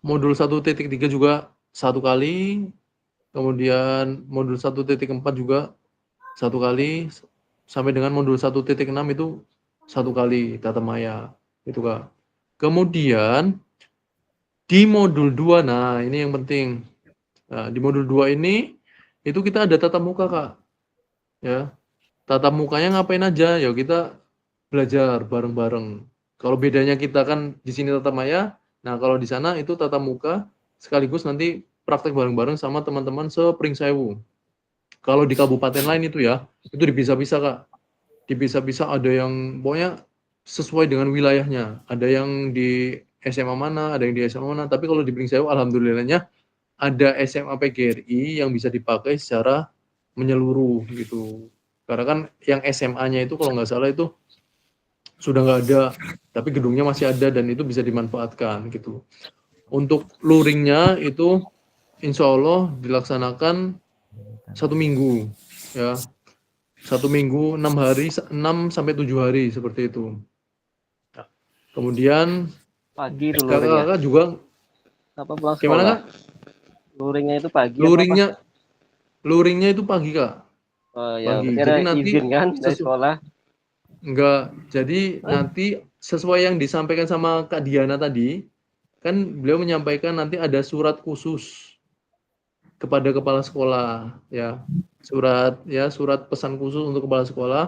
modul 1.3 juga 1 kali. Kemudian modul 1.4 juga 1 kali sampai dengan modul 1.6 itu 1 kali tatap maya gitu Kak. Kemudian di modul 2, nah ini yang penting. Nah, di modul 2 ini itu kita ada tatap muka Kak. Ya. Tatap mukanya ngapain aja? Ya kita belajar bareng-bareng. Kalau bedanya kita kan di sini tatap maya, nah kalau di sana itu tatap muka sekaligus nanti praktek bareng-bareng sama teman-teman se-Pringsewu. Kalau di kabupaten lain itu ya, itu dipisah-pisah Kak. Dipisah-pisah, ada yang pokoknya sesuai dengan wilayahnya. Ada yang di SMA mana, ada yang di SMA mana. Tapi kalau di Pringsewu alhamdulillahnya ada SMA PGRI yang bisa dipakai secara menyeluruh gitu. Karena kan yang SMA-nya itu kalau nggak salah itu sudah nggak ada, tapi gedungnya masih ada dan itu bisa dimanfaatkan gitu. Untuk luringnya itu insya Allah dilaksanakan 1 minggu ya, 1 minggu 6 hari, 6 sampai 7 hari seperti itu. Kemudian Pagi itu luringnya. kakak-kakak juga Apa pulang gimana sekolah? kak? Luringnya itu pagi apa Luringnya luringnya itu pagi kak, Oh ya, pagi. berarti ada Jadi nanti izin kan dari sekolah. enggak, jadi nanti sesuai yang disampaikan sama Kak Diana tadi, kan beliau menyampaikan nanti ada surat khusus kepada kepala sekolah ya. Surat pesan khusus untuk kepala sekolah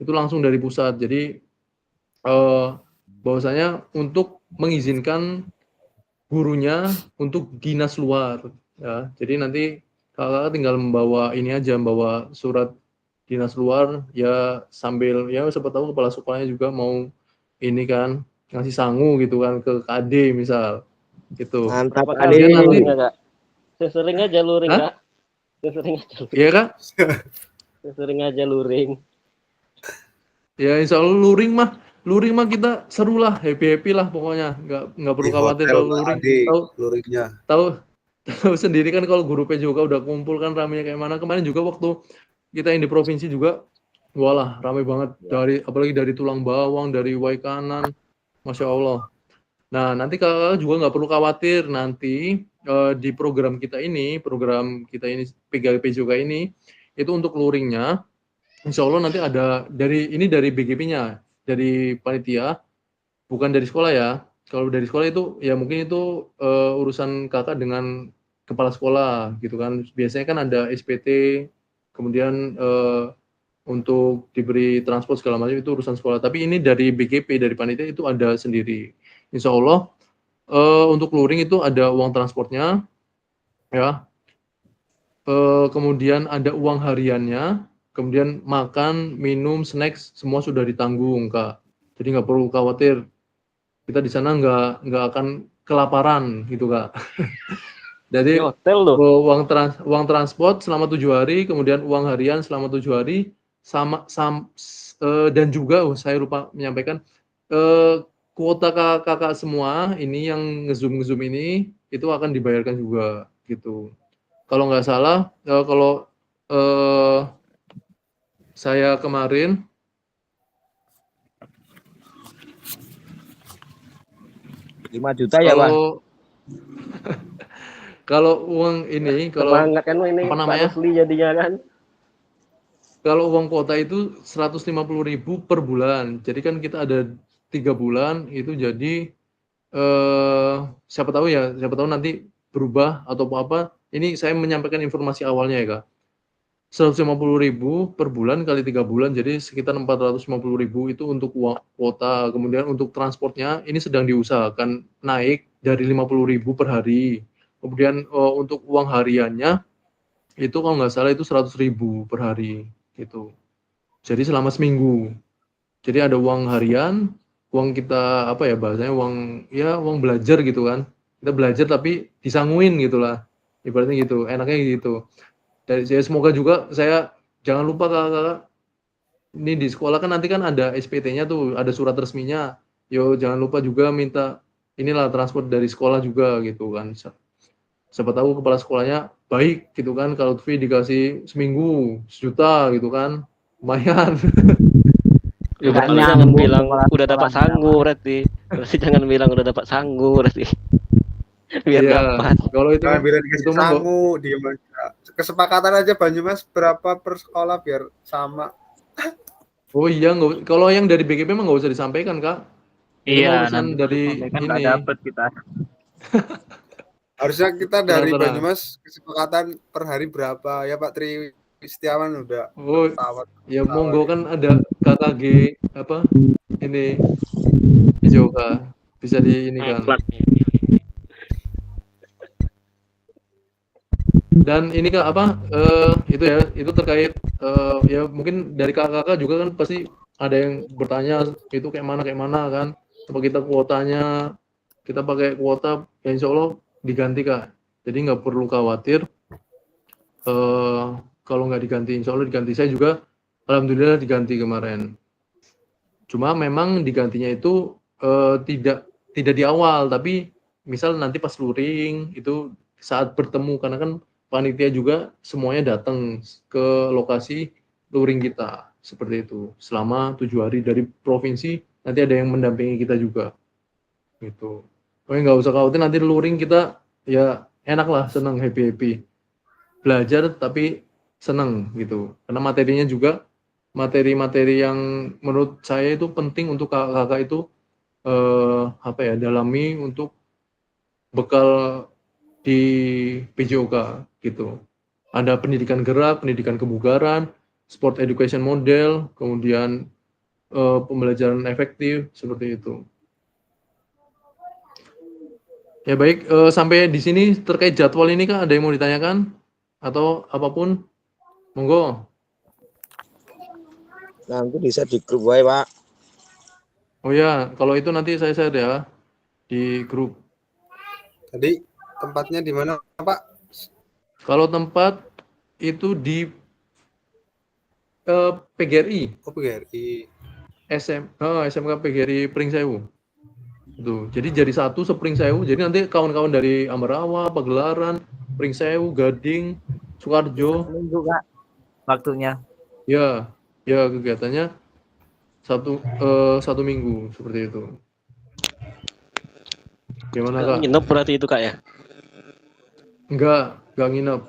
itu langsung dari pusat. Jadi bahwasanya untuk mengizinkan gurunya untuk dinas luar ya. Jadi nanti kakak tinggal membawa ini aja, membawa surat dinas luar ya, sambil ya siapa tahu kepala sekolahnya juga mau ini kan ngasih sangu gitu kan ke KD misal gitu. Mantap Berapa kali. kali Kemudian nanti luringnya, Kak? Sesering aja luring, Hah? Kak. Sesering aja luring. Iya kak? Sesering aja luring. Ya insya Allah luring mah kita seru lah, happy lah pokoknya, nggak perlu Di khawatir hotel kalau Pak luring. Adi Tahu luringnya. tahu tahu sendiri kan kalau guru PJ juga udah kumpul kan ramenya kayak mana. Kemarin juga waktu kita yang di provinsi juga, walah ramai banget, apalagi dari Tulang Bawang, dari Waikanan, Masya Allah. Nah nanti kakak juga nggak perlu khawatir nanti di program kita ini PGP juga ini itu untuk luringnya. Insya Allah nanti ada dari BGP-nya, dari panitia, bukan dari sekolah ya. Kalau dari sekolah itu ya mungkin itu urusan kakak dengan kepala sekolah gitu kan. Biasanya kan ada SPT, kemudian untuk diberi transport segala macam itu urusan sekolah. Tapi ini dari BGP, dari panitia itu ada sendiri. Insya Allah untuk luring itu ada uang transportnya, ya. Kemudian ada uang hariannya, kemudian makan, minum, snacks semua sudah ditanggung kak. Jadi nggak perlu khawatir, kita di sana nggak akan kelaparan gitu kak. Di Jadi hotel loh. uang transport selama 7 hari, kemudian uang harian selama 7 hari, dan juga saya lupa menyampaikan kuota kakak semua ini yang ngezoom ini itu akan dibayarkan juga gitu. Kalau nggak salah, kalau saya kemarin 5 juta ya, Pak. kalau uang ini, kalau Semangat kan ini apa Pak namanya? Rusli jadinya kan. Kalau uang kuota itu 150.000 per bulan. Jadi kan kita ada 3 bulan itu jadi siapa tahu nanti berubah atau apa. Ini saya menyampaikan informasi awalnya ya kak. 150.000 per bulan kali 3 bulan, jadi sekitar 450.000 itu untuk uang kuota. Kemudian untuk transportnya ini sedang diusahakan naik dari 50.000 per hari. Kemudian untuk uang hariannya itu kalau nggak salah itu 100.000 per hari gitu. Jadi selama seminggu. Jadi ada uang harian, uang kita apa ya bahasanya, uang belajar gitu kan. Kita belajar tapi disanguin gitulah. Ibaratnya gitu, enaknya gitu. Dan saya semoga juga jangan lupa kakak, ini di sekolah kan nanti kan ada SPT-nya tuh, ada surat resminya. Yo jangan lupa juga minta inilah transport dari sekolah juga gitu kan. Siapa tahu kepala sekolahnya baik gitu kan, kalau fee dikasih seminggu 1 juta gitu kan, lumayan. Ya, Nggak berarti jangan nyambung bilang kepala udah dapat sekolahnya, sangu berarti. Berarti jangan bilang udah dapat sangu berarti. Biar Iya, dapat. kalau itu Jangan bilang itu dikasih mah sangu, diem aja. Kesepakatan aja Banyumas berapa per sekolah biar sama. oh iya, kalau yang dari BGP mah nggak usah disampaikan kak. Itu mah Iya, urusan nanti dari kan nggak ini. dapet kita. Harusnya kita dari Tenang-tenang. Banyumas kesepakatan per hari berapa ya Pak Tri Setiawan udah Oh, tawar. ya monggo kan ada KKG apa ini Joka bisa di ini kan. Mutlak. Dan ini kak apa itu ya, itu terkait ya mungkin dari kakak juga kan pasti ada yang bertanya itu kayak mana kan, apa kita kuotanya kita pakai kuota ya, insya Allah diganti kak, jadi nggak perlu khawatir kalau nggak diganti, insya Allah diganti. Saya juga alhamdulillah diganti kemarin Cuma memang digantinya itu tidak di awal, tapi misal nanti pas luring itu saat bertemu, karena kan panitia juga semuanya datang ke lokasi luring kita seperti itu selama 7 hari dari provinsi, nanti ada yang mendampingi kita juga gitu. Pokoknya nggak usah khawatir, nanti luring kita ya enak lah, seneng, happy belajar tapi seneng gitu, karena materinya juga materi-materi yang menurut saya itu penting untuk kakak-kakak itu apa ya, dalami untuk bekal di PJOK gitu. Ada pendidikan gerak, pendidikan kebugaran, sport education model, kemudian pembelajaran efektif seperti itu. Ya baik, sampai di sini terkait jadwal ini Kak, ada yang mau ditanyakan atau apapun? Monggo. Nanti bisa di grup wae, Pak. Oh ya, kalau itu nanti saya share ya di grup. Tadi tempatnya di mana, Pak? Kalau tempat itu di PGRI, Oh, PGRI. SMK PGRI Pringsewu. Itu. Jadi satu Pringsewu. Jadi nanti kawan-kawan dari Ambarawa, Pagelaran, Pringsewu, Gading, Sukarjo, Minggu Kak waktunya. ya kegiatannya satu minggu seperti itu. Gimana Kak? Nginep berarti itu Kak ya? Enggak nginep.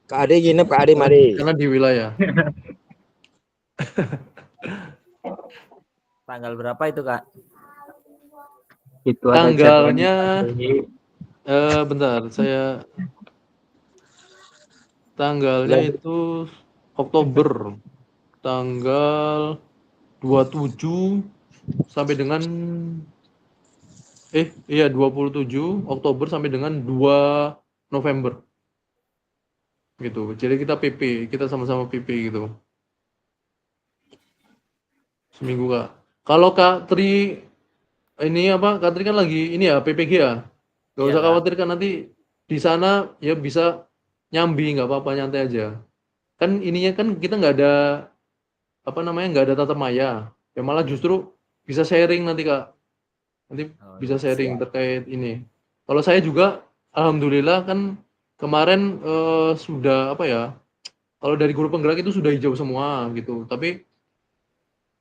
Kak Ade nginep, Kak Ade mari. Karena di wilayah. Tanggal berapa itu Kak? Itu ada Tanggalnya jadwalnya. bentar, tanggalnya itu Oktober, tanggal 27 sampai dengan 27 Oktober sampai dengan 2 November. Gitu. Jadi kita sama-sama PP gitu. Seminggu Kak. Kalau Kak Tri ini apa? Kak Tri kan lagi ini ya PPG ya. Gak Iya, usah Kak. khawatir kan, nanti di sana ya bisa nyambi, nggak apa-apa, nyantai aja. Kan ininya kan kita nggak ada apa namanya, nggak ada tatap maya. Ya malah justru bisa sharing nanti Kak. Nanti Oh, bisa iya, sharing siap. terkait ini. Kalau saya juga alhamdulillah kan kemarin sudah apa ya? Kalau dari guru penggerak itu sudah hijau semua gitu. Tapi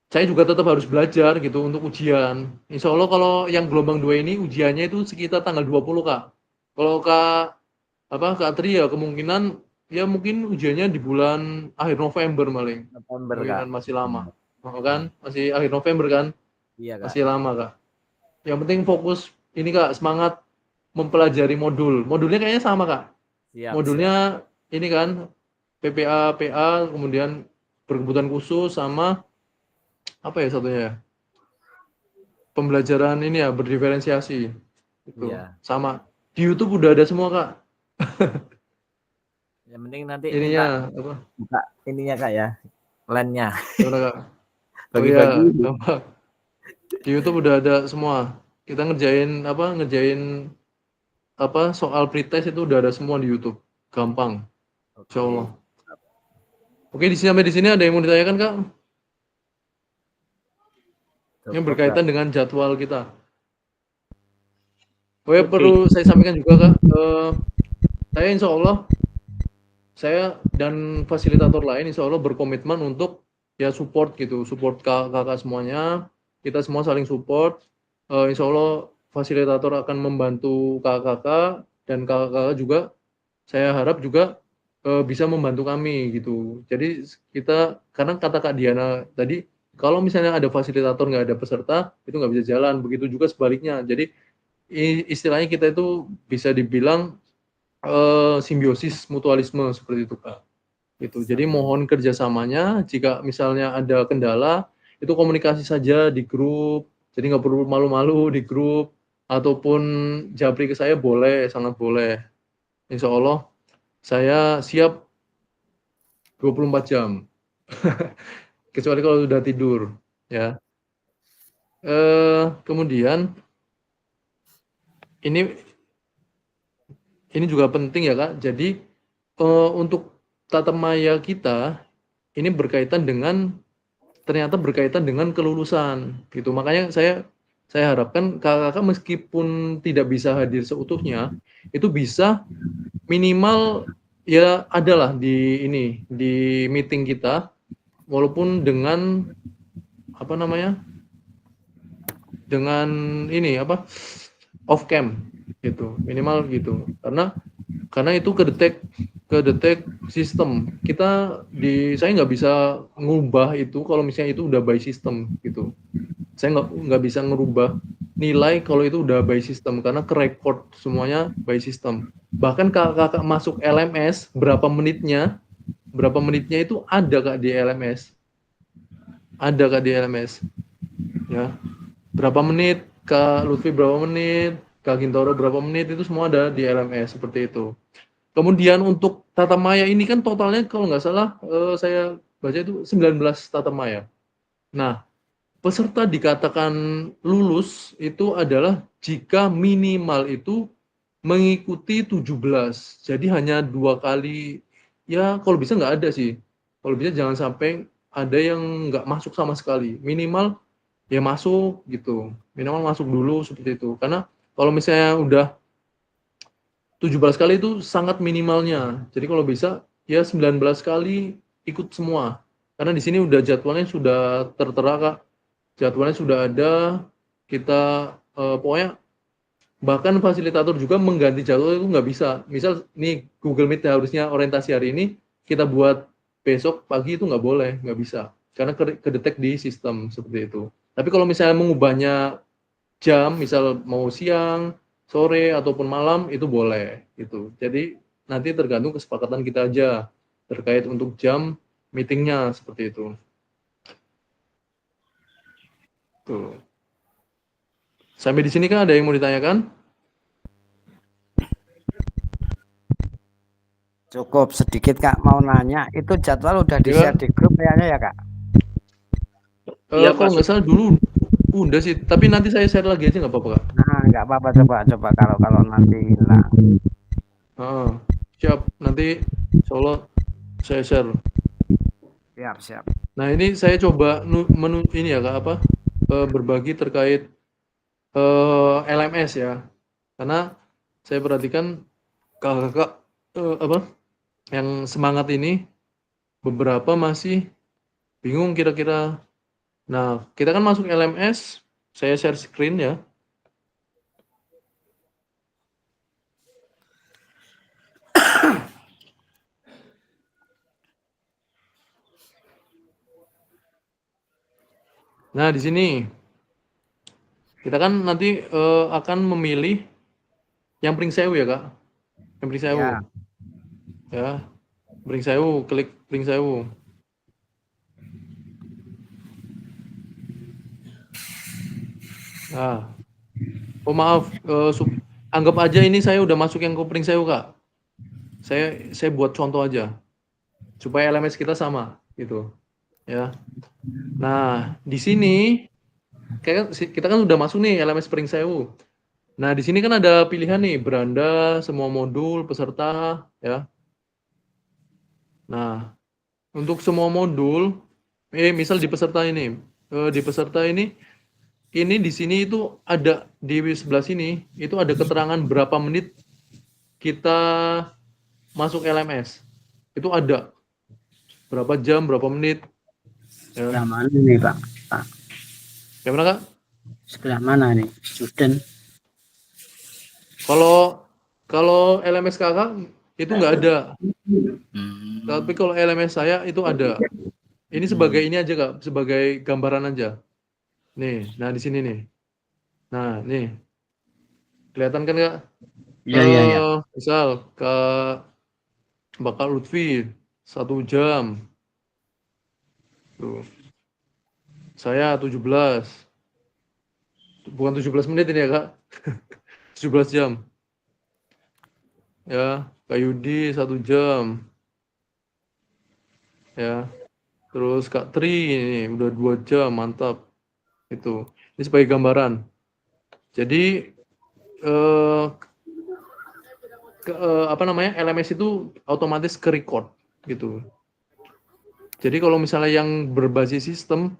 saya juga tetap harus belajar gitu untuk ujian. Insya Allah kalau yang gelombang 2 ini ujiannya itu sekitar tanggal 20 Kak. Kalau Kak Tri ya kemungkinan ya mungkin ujiannya di bulan akhir November maling. November Kak. Kemungkinan masih lama. Kan? Masih akhir November kan? Iya Kak. Masih lama Kak. Yang penting fokus ini Kak, semangat mempelajari modul. Modulnya kayaknya sama Kak. Siap. Modulnya ini kan PPA, PA, kemudian berkebutuhan khusus sama apa ya satunya ya? Pembelajaran ini ya berdiferensiasi. Itu. Iya. Sama. Di YouTube udah ada semua Kak. Yang penting nanti Ininya apa? buka ininya Kak ya. Line-nya. Gimana Kak? Bagi-bagi. Oh, iya. Apa? Di YouTube udah ada semua. Kita ngerjain soal pretest itu udah ada semua di YouTube. Gampang. Insya Allah. Oke, sampai di sini ada yang mau ditanyakan Kak? Yang berkaitan dengan jadwal kita. Oh ya, perlu saya sampaikan juga Kak, saya insya Allah, saya dan fasilitator lain insya Allah berkomitmen untuk ya support gitu, support kakak semuanya, kita semua saling support, insya Allah fasilitator akan membantu kakak dan kakak juga, saya harap juga bisa membantu kami gitu. Jadi kita, karena kata Kak Diana tadi, kalau misalnya ada fasilitator nggak ada peserta, itu nggak bisa jalan. Begitu juga sebaliknya. Jadi istilahnya kita itu bisa dibilang simbiosis mutualisme seperti itu Kak. Gitu. Jadi mohon kerjasamanya. Jika misalnya ada kendala, itu komunikasi saja di grup. Jadi nggak perlu malu-malu di grup. Ataupun japri ke saya boleh, sangat boleh. Insya Allah saya siap 24 jam. Kecuali kalau sudah tidur, ya. Kemudian ini juga penting ya Kak. Jadi untuk tata maya kita ini berkaitan dengan ternyata berkaitan dengan kelulusan gitu. Makanya saya harapkan kakak meskipun tidak bisa hadir seutuhnya, itu bisa minimal ya adalah di meeting kita, walaupun dengan apa namanya, dengan off cam gitu, minimal gitu, karena itu kedetek sistem kita. Saya nggak bisa ngubah itu kalau misalnya itu udah by system gitu. Saya nggak bisa ngerubah nilai kalau itu udah by system, karena kerekord semuanya by system. Bahkan kakak masuk LMS berapa menitnya itu ada kak di LMS, ya. Berapa menit Kak Lutfi, berapa menit Kak Gintoro, berapa menit, itu semua ada di LMS seperti itu. Kemudian untuk tata maya ini kan totalnya kalau nggak salah saya baca itu 19 tata maya. Nah, peserta dikatakan lulus itu adalah jika minimal itu mengikuti 17. Jadi hanya 2 kali, ya kalau bisa nggak ada sih. Kalau bisa jangan sampai ada yang nggak masuk sama sekali. Minimal ya masuk gitu. Minimal masuk dulu seperti itu. Karena kalau misalnya udah 17 kali itu sangat minimalnya. Jadi kalau bisa ya 19 kali ikut semua. Karena di sini udah jadwalnya sudah tertera Kak. Jadwalnya sudah ada. Kita pokoknya bahkan fasilitator juga mengganti jadwal itu nggak bisa. Misal nih Google Meet harusnya orientasi hari ini, kita buat besok pagi, itu nggak boleh, nggak bisa. Karena kedetek di sistem seperti itu. Tapi kalau misalnya mengubahnya jam, misal mau siang, sore ataupun malam, itu boleh gitu. Jadi nanti tergantung kesepakatan kita aja terkait untuk jam meetingnya seperti itu. Tuh. Sampai di sini kan ada yang mau ditanyakan? Cukup sedikit Kak, mau nanya, itu jadwal udah di-share di grup kayaknya ya Kak? Iya, Kalau nggak salah dulu udah sih, tapi nanti saya share lagi aja nggak apa-apa Kak? Nah, nggak apa-apa, coba kalau nanti hilang. Siap, nanti insya Allah saya share. Siap. Nah ini saya coba ini ya Kak, berbagi terkait LMS ya, karena saya perhatikan kakak yang semangat ini beberapa masih bingung kira-kira. Nah kita kan masuk LMS, saya share screen ya. Nah di sini kita kan nanti akan memilih yang Pringsewu ya Kak, yang Pringsewu. Ya, Pringsewu, klik Pringsewu. Nah, maaf, anggap aja ini saya udah masuk yang ke Pringsewu Kak. Saya buat contoh aja supaya LMS kita sama gitu ya. Nah di sini kita kan udah masuk nih LMS Pringsewu. Nah di sini kan ada pilihan nih beranda, semua modul, peserta ya. Nah untuk semua modul, misal di peserta ini, di sini itu ada di sebelah sini itu ada keterangan berapa menit kita masuk LMS. Itu ada berapa jam, berapa menit. Sebelah mana nih Pak? Gimana Kak? Sebelah mana nih? Student. Kalau LMS kakak itu nggak ada. Tapi kalau LMS saya itu ada. Ini sebagai ini aja Kak, sebagai gambaran aja. Nih, nah di sini nih. Nah, nih. Kelihatan kan Kak? Iya. Misal Kak Lutfi 1 jam. Tuh. Saya 17. Bukan 17 menit ini ya Kak. 17 jam. Ya, Kak Yudi 1 jam. Ya. Terus Kak Tri ini udah 2 jam, mantap. Itu. Ini sebagai gambaran. Jadi LMS itu otomatis ke record gitu. Jadi kalau misalnya yang berbasis sistem,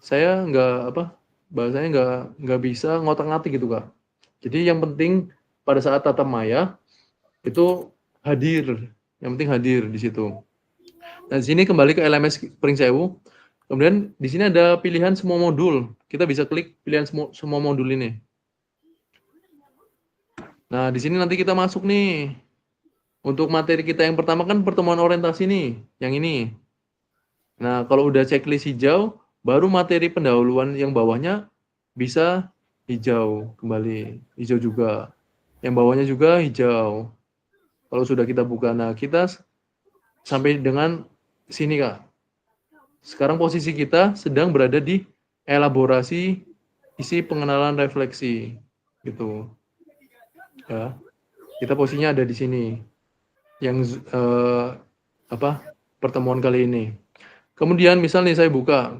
saya bahasanya nggak bisa ngotak-ngatik gitu Kak. Jadi yang penting pada saat tatap maya itu hadir, yang penting hadir di situ. Nah, di sini kembali ke LMS Pringsewu. Kemudian di sini ada pilihan semua modul. Kita bisa klik pilihan semua modul ini. Nah, di sini nanti kita masuk nih. Untuk materi kita yang pertama kan pertemuan orientasi nih, yang ini. Nah, kalau udah checklist hijau, baru materi pendahuluan yang bawahnya bisa hijau kembali, hijau juga. Yang bawahnya juga hijau. Kalau sudah kita buka, nah kita sampai dengan sini Kak. Sekarang posisi kita sedang berada di elaborasi isi pengenalan refleksi, gitu. Ya, kita posisinya ada di sini. Yang pertemuan kali ini. Kemudian misal nih saya buka.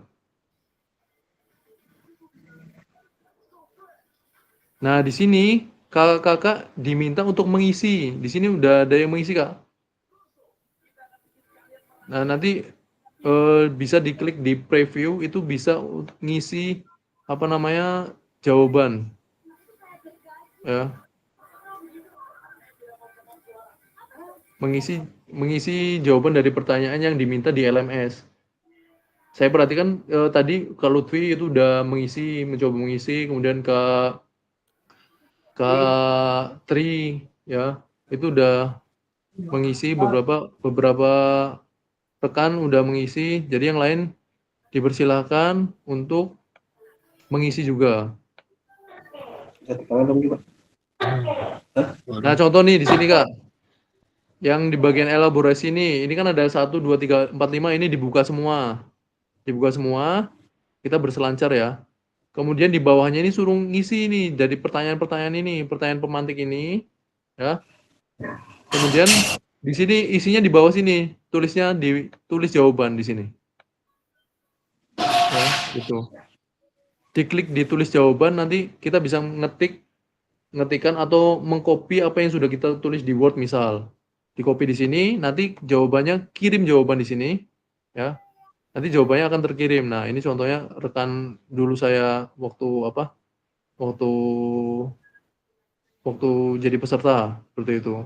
Nah, di sini kakak diminta untuk mengisi. Di sini udah ada yang mengisi, Kak. Nah, nanti bisa diklik di preview, itu bisa ngisi jawaban. Ya. Mengisi jawaban dari pertanyaan yang diminta di LMS. Saya perhatikan tadi Kak Lutfi itu udah mencoba mengisi, kemudian Kak Tri ya, itu udah mengisi, beberapa rekan udah mengisi, jadi yang lain dipersilahkan untuk mengisi juga. Nah, contoh nih di sini Kak. Yang di bagian elaborasi ini kan ada 1, 2, 3, 4, 5 ini dibuka semua. Dibuka semua, kita berselancar ya. Kemudian di bawahnya ini suruh ngisi ini dari pertanyaan-pertanyaan ini, pertanyaan pemantik ini, ya. Kemudian di sini isinya di bawah sini, tulis jawaban di sini. Ya, gitu. Diklik ditulis jawaban, nanti kita bisa ngetikan atau mengcopy apa yang sudah kita tulis di Word misal. Di-copy di sini, nanti jawabannya kirim jawaban di sini, ya. Nanti jawabannya akan terkirim. Nah, ini contohnya rekan dulu saya waktu jadi peserta seperti itu.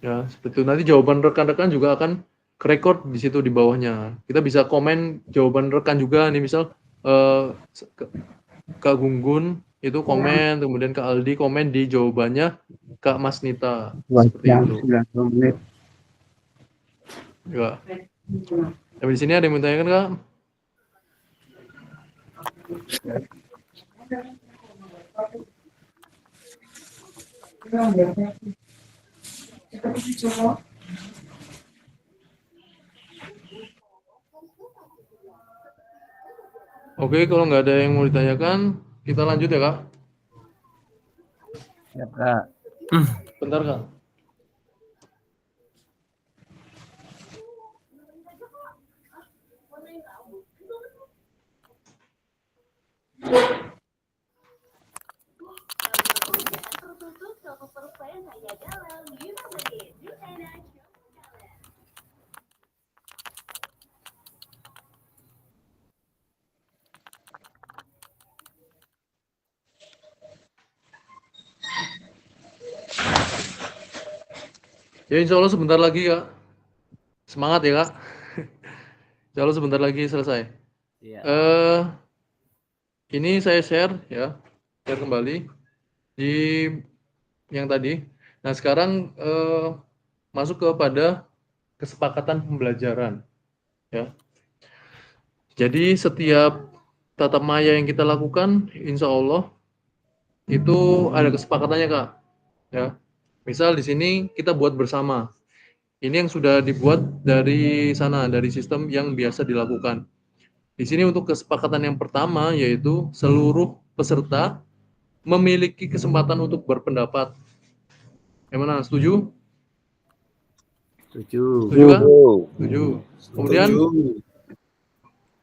Ya, seperti itu. Nanti jawaban rekan-rekan juga akan kerekord di situ di bawahnya. Kita bisa komen jawaban rekan juga nih, misal Kak Gunggun itu komen, kemudian Kak Aldi komen di jawabannya Kak Mas Nita. Seperti itu. 90 menit. Ya. Tapi di sini ada yang menanyakan Kak? Oke, kalau nggak ada yang mau ditanyakan, kita lanjut ya Kak. Ya, Kak. Bentar Kak. Ya insya Allah sebentar lagi Kak. Semangat ya Kak. Insya Allah sebentar lagi selesai. Iya. Ini saya share kembali di yang tadi. Nah sekarang masuk kepada kesepakatan pembelajaran. Ya. Jadi setiap tatap maya yang kita lakukan, insya Allah itu ada kesepakatannya Kak. Ya. Misal di sini kita buat bersama. Ini yang sudah dibuat dari sana, dari sistem yang biasa dilakukan. Di sini untuk kesepakatan yang pertama yaitu seluruh peserta memiliki kesempatan untuk berpendapat. Yang mana? Setuju? Setuju. Setuju kan? Setuju. Kemudian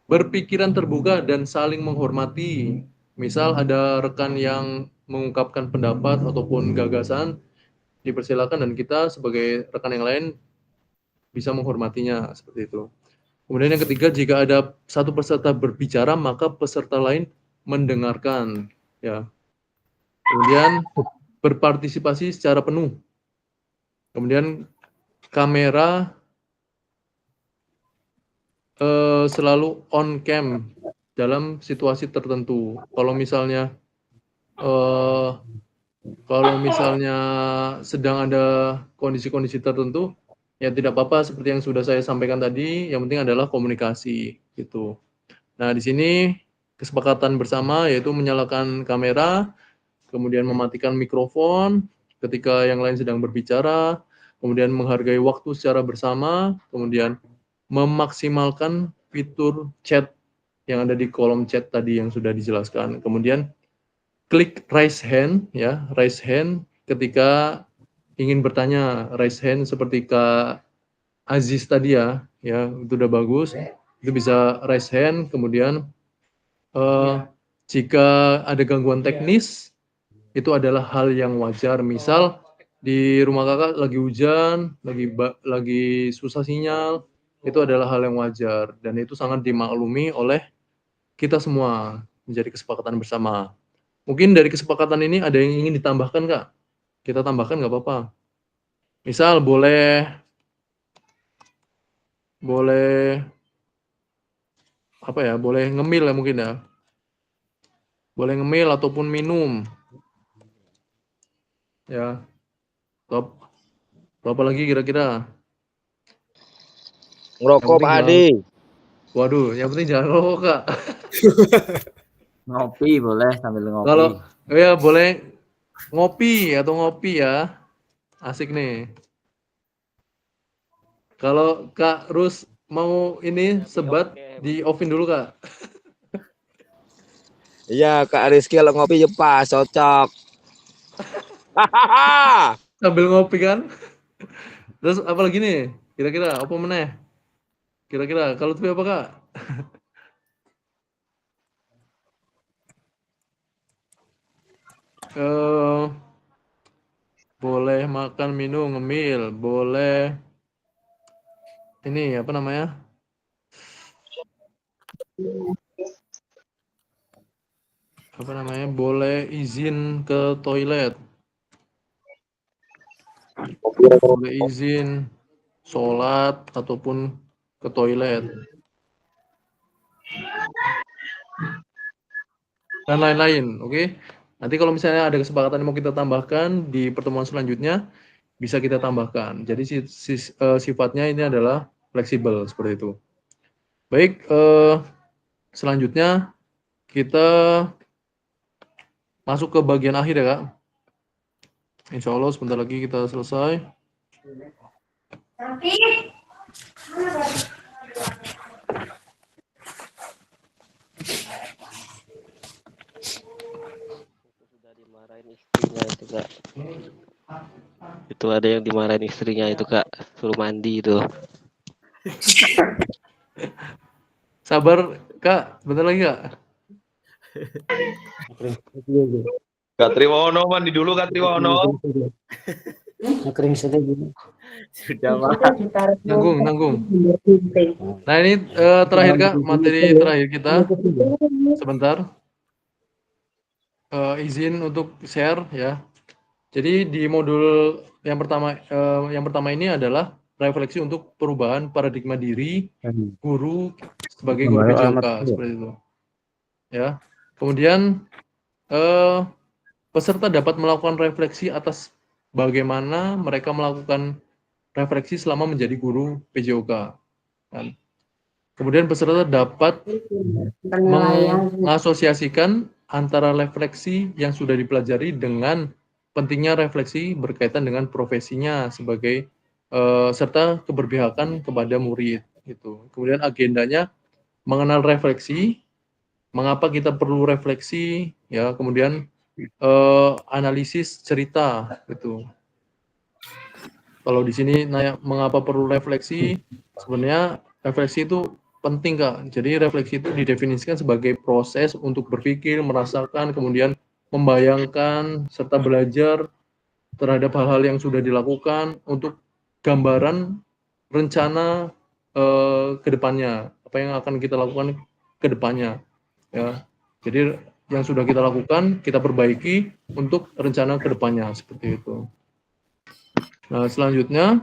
berpikiran terbuka dan saling menghormati. Misal ada rekan yang mengungkapkan pendapat ataupun gagasan, dipersilakan dan kita sebagai rekan yang lain bisa menghormatinya seperti itu. Kemudian yang ketiga, jika ada satu peserta berbicara, maka peserta lain mendengarkan. Ya. Kemudian berpartisipasi secara penuh. Kemudian kamera selalu on cam dalam situasi tertentu. Kalau misalnya sedang ada kondisi-kondisi tertentu, ya tidak apa-apa seperti yang sudah saya sampaikan tadi, yang penting adalah komunikasi gitu. Nah, di sini kesepakatan bersama yaitu menyalakan kamera, kemudian mematikan mikrofon ketika yang lain sedang berbicara, kemudian menghargai waktu secara bersama, kemudian memaksimalkan fitur chat yang ada di kolom chat tadi yang sudah dijelaskan. Kemudian klik raise hand ya, raise hand ketika ingin bertanya, raise hand seperti Kak Aziz tadi ya, itu udah bagus. Itu bisa raise hand, kemudian jika ada gangguan teknis itu adalah hal yang wajar. Misal di rumah kakak lagi hujan, lagi susah sinyal, itu adalah hal yang wajar dan itu sangat dimaklumi oleh kita semua, menjadi kesepakatan bersama. Mungkin dari kesepakatan ini ada yang ingin ditambahkan, Kak? Kita tambahkan nggak apa-apa. Misal boleh apa ya? Boleh ngemil ya mungkin ya. Boleh ngemil ataupun minum. Ya. Top. Apa lagi kira-kira? Ngerokok Pak Adi. Waduh, yang penting jangan rokok, Kak. Ngopi boleh sambil ngopi. Kalau ya boleh ngopi ya. Asik nih. Kalau Kak Rus mau ini sebat di offin dulu, Kak. Iya, Kak Rizky kalau ngopi ya pas, cocok. Sambil ngopi kan. Terus apa lagi nih? Kira-kira apa meneh? Kira-kira kalau itu apa, Kak? Boleh makan, minum, ngemil, boleh ini apa namanya? Boleh izin ke toilet. Boleh izin sholat ataupun ke toilet. Dan lain-lain, oke? Nanti kalau misalnya ada kesepakatan yang mau kita tambahkan di pertemuan selanjutnya, bisa kita tambahkan. Jadi sifatnya ini adalah fleksibel seperti itu. Baik, selanjutnya kita masuk ke bagian akhir ya, Kak. Insya Allah sebentar lagi kita selesai. Sudah dimarahin istrinya itu, Kak. Itu ada yang dimarahin istrinya itu, Kak. Suruh mandi itu. Sabar, Kak. Bentar lagi, Kak. Kak Triwono mandi dulu, Kak Triwono. Kering sedih. Sudah Pak. Nanggung. Nah, ini terakhir, Kak, materi terakhir kita. Sebentar. Izin untuk share ya. Jadi di modul yang pertama ini adalah refleksi untuk perubahan paradigma diri guru sebagai guru PJOK seperti itu. Ya. Kemudian peserta dapat melakukan refleksi atas bagaimana mereka melakukan refleksi selama menjadi guru PJOK. Kan. Kemudian peserta dapat mengasosiasikan antara refleksi yang sudah dipelajari dengan pentingnya refleksi berkaitan dengan profesinya sebagai serta keberpihakan kepada murid. Gitu. Kemudian agendanya mengenal refleksi, mengapa kita perlu refleksi, ya. Kemudian analisis cerita, gitu. Kalau di sini nanya mengapa perlu refleksi, sebenarnya refleksi itu penting, Kak. Jadi refleksi itu didefinisikan sebagai proses untuk berpikir, merasakan, kemudian membayangkan, serta belajar terhadap hal-hal yang sudah dilakukan untuk gambaran rencana ke depannya, apa yang akan kita lakukan ke depannya, ya. Jadi yang sudah kita lakukan, kita perbaiki untuk rencana ke depannya, seperti itu. Nah, selanjutnya,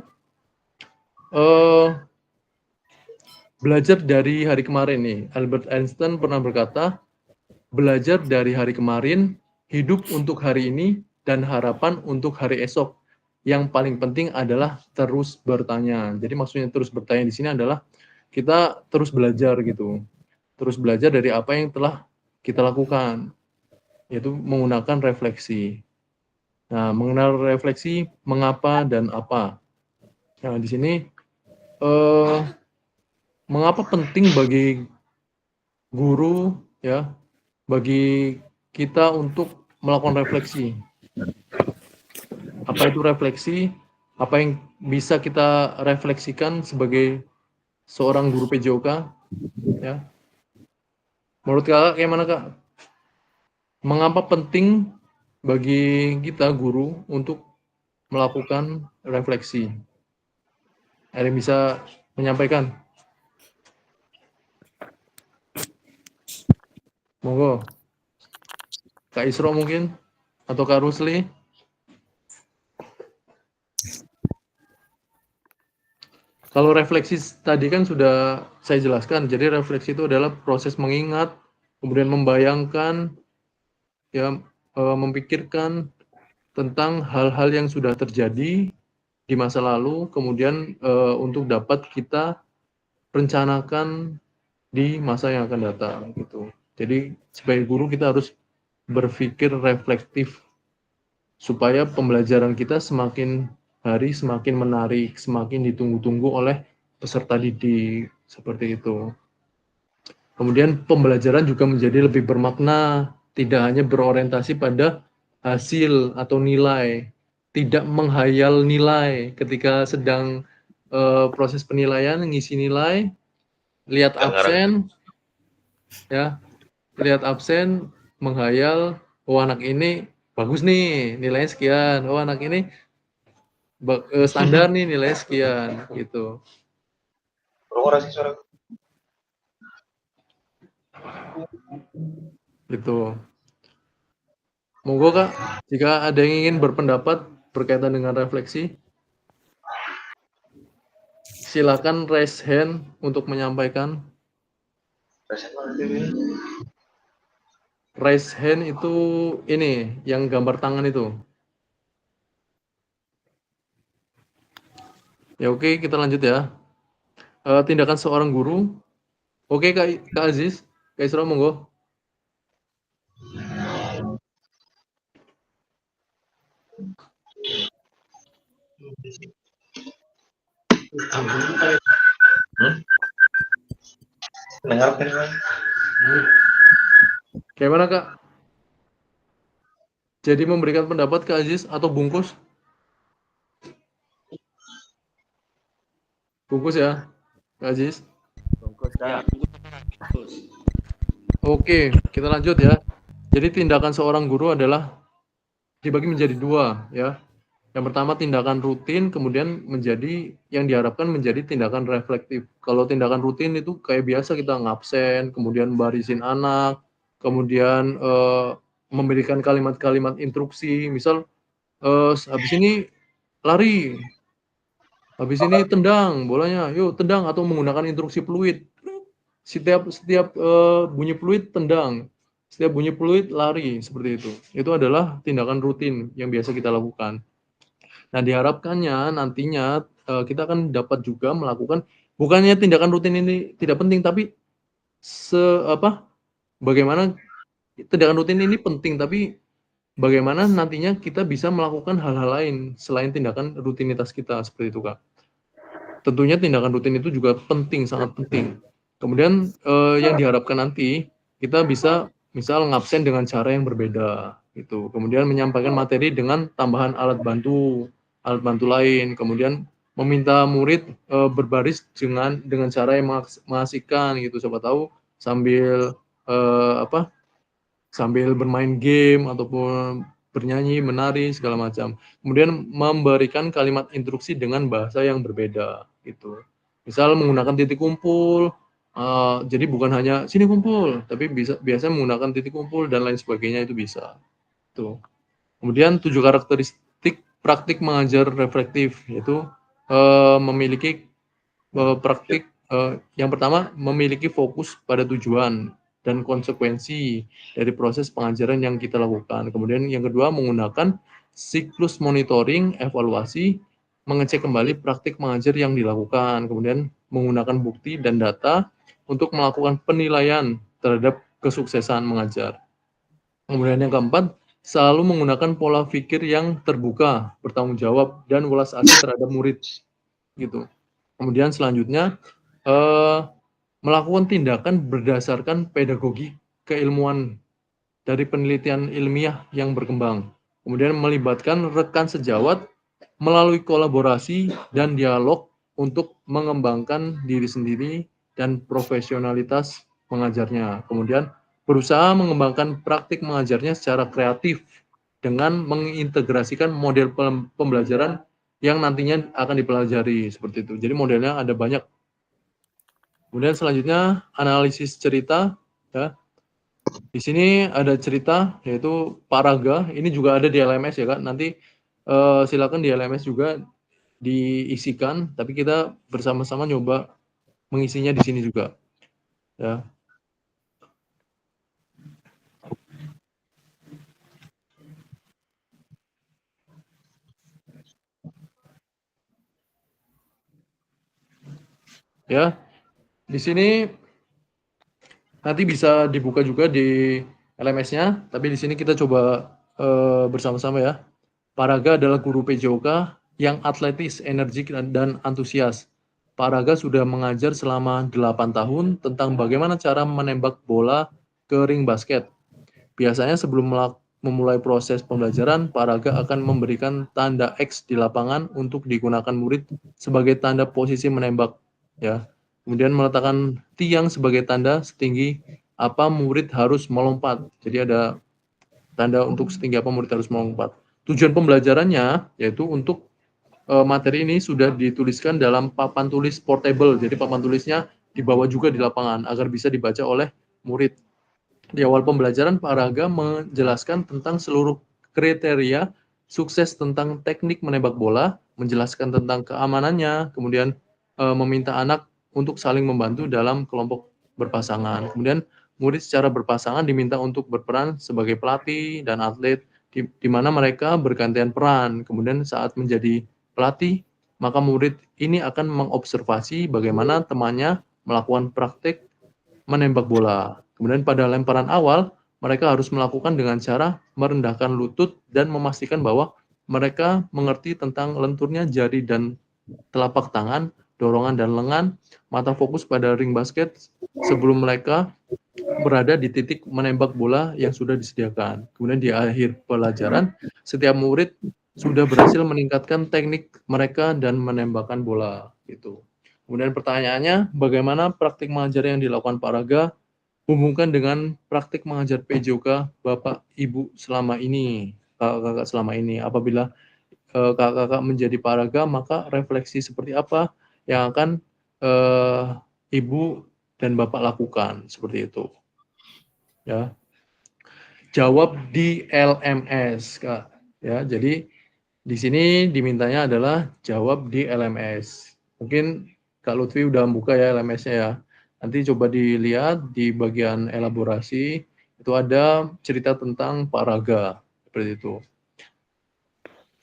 belajar dari hari kemarin nih. Albert Einstein pernah berkata, belajar dari hari kemarin, hidup untuk hari ini, dan harapan untuk hari esok. Yang paling penting adalah terus bertanya. Jadi maksudnya terus bertanya di sini adalah kita terus belajar gitu. Terus belajar dari apa yang telah kita lakukan, yaitu menggunakan refleksi. Nah, mengenal refleksi mengapa dan apa. Nah, di sini mengapa penting bagi guru, ya, bagi kita untuk melakukan refleksi. Apa itu refleksi? Apa yang bisa kita refleksikan sebagai seorang guru PJOK? Ya. Menurut kakak gimana kak? Mengapa penting bagi kita guru untuk melakukan refleksi? Ada yang bisa menyampaikan? Monggo. Kak Isro mungkin? Atau Kak Rusli? Kalau refleksi tadi kan sudah saya jelaskan. Jadi refleksi itu adalah proses mengingat, kemudian membayangkan, ya, memikirkan tentang hal-hal yang sudah terjadi di masa lalu, kemudian untuk dapat kita rencanakan di masa yang akan datang, gitu. Jadi sebagai guru kita harus berpikir reflektif supaya pembelajaran kita semakin hari semakin menarik, semakin ditunggu-tunggu oleh peserta didik, seperti itu. Kemudian pembelajaran juga menjadi lebih bermakna, tidak hanya berorientasi pada hasil atau nilai, tidak menghayal nilai ketika sedang proses penilaian, ngisi nilai, lihat absen, ya, lihat absen, menghayal, oh anak ini bagus nih, nilainya sekian, oh anak ini standar nih nilainya sekian, gitu. Gitu. Monggo Kak, jika ada yang ingin berpendapat berkaitan dengan refleksi, silakan raise hand untuk menyampaikan. Raise hand itu ini, yang gambar tangan itu. Ya oke, kita lanjut ya. Tindakan seorang guru. Oke Kak Aziz, Kak Isra monggo. Gimana Kak? Jadi memberikan pendapat Kak Aziz atau bungkus? Bungkus ya, Kak Aziz. Bungkus, Kak. Oke, kita lanjut ya. Jadi tindakan seorang guru adalah dibagi menjadi dua, ya. Yang pertama tindakan rutin, kemudian menjadi yang diharapkan menjadi tindakan reflektif. Kalau tindakan rutin itu kayak biasa kita ngabsen, kemudian barisin anak, kemudian memberikan kalimat-kalimat instruksi, misal habis ini lari, habis ini tendang bolanya, yuk tendang, atau menggunakan instruksi peluit. Setiap bunyi peluit tendang, setiap bunyi peluit lari, seperti itu. Itu adalah tindakan rutin yang biasa kita lakukan. Nah, diharapkannya nantinya kita akan dapat juga melakukan, bukannya tindakan rutin ini tidak penting, tapi bagaimana tindakan rutin ini penting, tapi bagaimana nantinya kita bisa melakukan hal-hal lain selain tindakan rutinitas kita, seperti itu Kak. Tentunya tindakan rutin itu juga penting, sangat penting. Kemudian yang diharapkan nanti kita bisa misal ngabsen dengan cara yang berbeda gitu. Kemudian menyampaikan materi dengan tambahan alat bantu lain. Kemudian meminta murid berbaris dengan cara yang mengasihkan gitu. Siapa tahu sambil sambil bermain game ataupun bernyanyi, menari, segala macam. Kemudian memberikan kalimat instruksi dengan bahasa yang berbeda gitu. Misal menggunakan titik kumpul, jadi bukan hanya sini kumpul, tapi biasa menggunakan titik kumpul dan lain sebagainya itu bisa. Tuh. Kemudian 7 karakteristik praktik mengajar reflektif, yaitu memiliki praktik yang pertama memiliki fokus pada tujuan dan konsekuensi dari proses pengajaran yang kita lakukan. Kemudian yang kedua menggunakan siklus monitoring, evaluasi, mengecek kembali praktik mengajar yang dilakukan. Kemudian menggunakan bukti dan data untuk melakukan penilaian terhadap kesuksesan mengajar. Kemudian yang keempat, selalu menggunakan pola pikir yang terbuka, bertanggung jawab, dan welas asih terhadap murid. Gitu. Kemudian selanjutnya, melakukan tindakan berdasarkan pedagogi keilmuan dari penelitian ilmiah yang berkembang. Kemudian melibatkan rekan sejawat melalui kolaborasi dan dialog untuk mengembangkan diri sendiri dan profesionalitas mengajarnya. Kemudian berusaha mengembangkan praktik mengajarnya secara kreatif dengan mengintegrasikan model pembelajaran yang nantinya akan dipelajari seperti itu. Jadi modelnya ada banyak. Kemudian selanjutnya analisis cerita, ya. Di sini ada cerita yaitu paraga. Ini juga ada di LMS ya Kak. Nanti silakan di LMS juga diisikan, tapi kita bersama-sama nyoba mengisinya di sini juga. Ya. Ya. Di sini nanti bisa dibuka juga di LMS-nya, tapi di sini kita coba bersama-sama ya. Paraga adalah guru PJOK yang atletis, energik, dan antusias. Paraga sudah mengajar selama 8 tahun tentang bagaimana cara menembak bola ke ring basket. Biasanya sebelum memulai proses pembelajaran, Paraga akan memberikan tanda X di lapangan untuk digunakan murid sebagai tanda posisi menembak. Ya. Kemudian meletakkan tiang sebagai tanda setinggi apa murid harus melompat. Jadi ada tanda untuk setinggi apa murid harus melompat. Tujuan pembelajarannya yaitu untuk materi ini sudah dituliskan dalam papan tulis portable. Jadi papan tulisnya dibawa juga di lapangan agar bisa dibaca oleh murid. Di awal pembelajaran, Paraga menjelaskan tentang seluruh kriteria sukses tentang teknik menembak bola, menjelaskan tentang keamanannya, kemudian meminta anak untuk saling membantu dalam kelompok berpasangan. Kemudian murid secara berpasangan diminta untuk berperan sebagai pelatih dan atlet, di mana mereka bergantian peran. Kemudian saat menjadi pelatih, maka murid ini akan mengobservasi bagaimana temannya melakukan praktik menembak bola. Kemudian pada lemparan awal, mereka harus melakukan dengan cara merendahkan lutut dan memastikan bahwa mereka mengerti tentang lenturnya jari dan telapak tangan, dorongan dan lengan, mata fokus pada ring basket sebelum mereka berada di titik menembak bola yang sudah disediakan. Kemudian di akhir pelajaran, setiap murid sudah berhasil meningkatkan teknik mereka dan menembakkan bola. Gitu. Kemudian pertanyaannya, bagaimana praktik mengajar yang dilakukan Paraga hubungkan dengan praktik mengajar PJOK Bapak Ibu selama ini, kakak-kakak selama ini. Apabila kakak-kakak menjadi Paraga, maka refleksi seperti apa yang akan Ibu dan Bapak lakukan, seperti itu. Ya. Jawab di LMS, Kak. Ya, jadi di sini dimintanya adalah jawab di LMS. Mungkin Kak Lutfi udah buka ya LMS-nya ya. Nanti coba dilihat di bagian elaborasi, itu ada cerita tentang Paraga, seperti itu.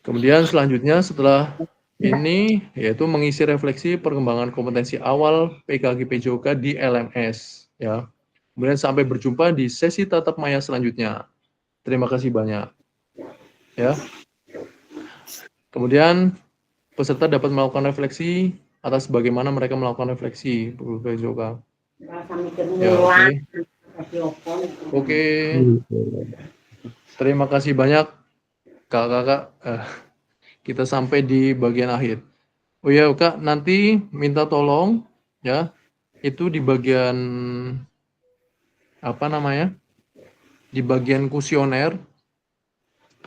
Kemudian selanjutnya setelah ini, yaitu mengisi refleksi perkembangan kompetensi awal PKG PJOK di LMS. Ya. Kemudian sampai berjumpa di sesi tatap maya selanjutnya. Terima kasih banyak. Ya. Kemudian peserta dapat melakukan refleksi atas bagaimana mereka melakukan refleksi PJOK. Ya, oke. Terima kasih banyak kakak-kakak. Kita sampai di bagian akhir. Oh ya Kak, nanti minta tolong ya, itu di bagian apa namanya? Di bagian kuesioner.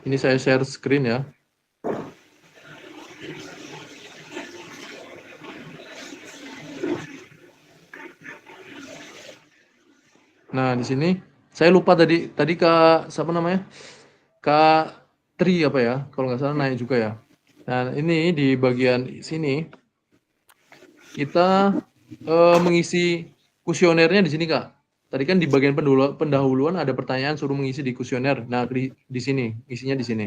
Ini saya share screen ya. Nah, di sini saya lupa tadi Kak siapa namanya? Kak Tri apa ya? Kalau nggak salah naik juga ya. Nah, ini di bagian sini kita mengisi kuesionernya di sini, Kak. Tadi kan di bagian pendahuluan ada pertanyaan suruh mengisi di kuesioner. Nah, di sini, isinya di sini.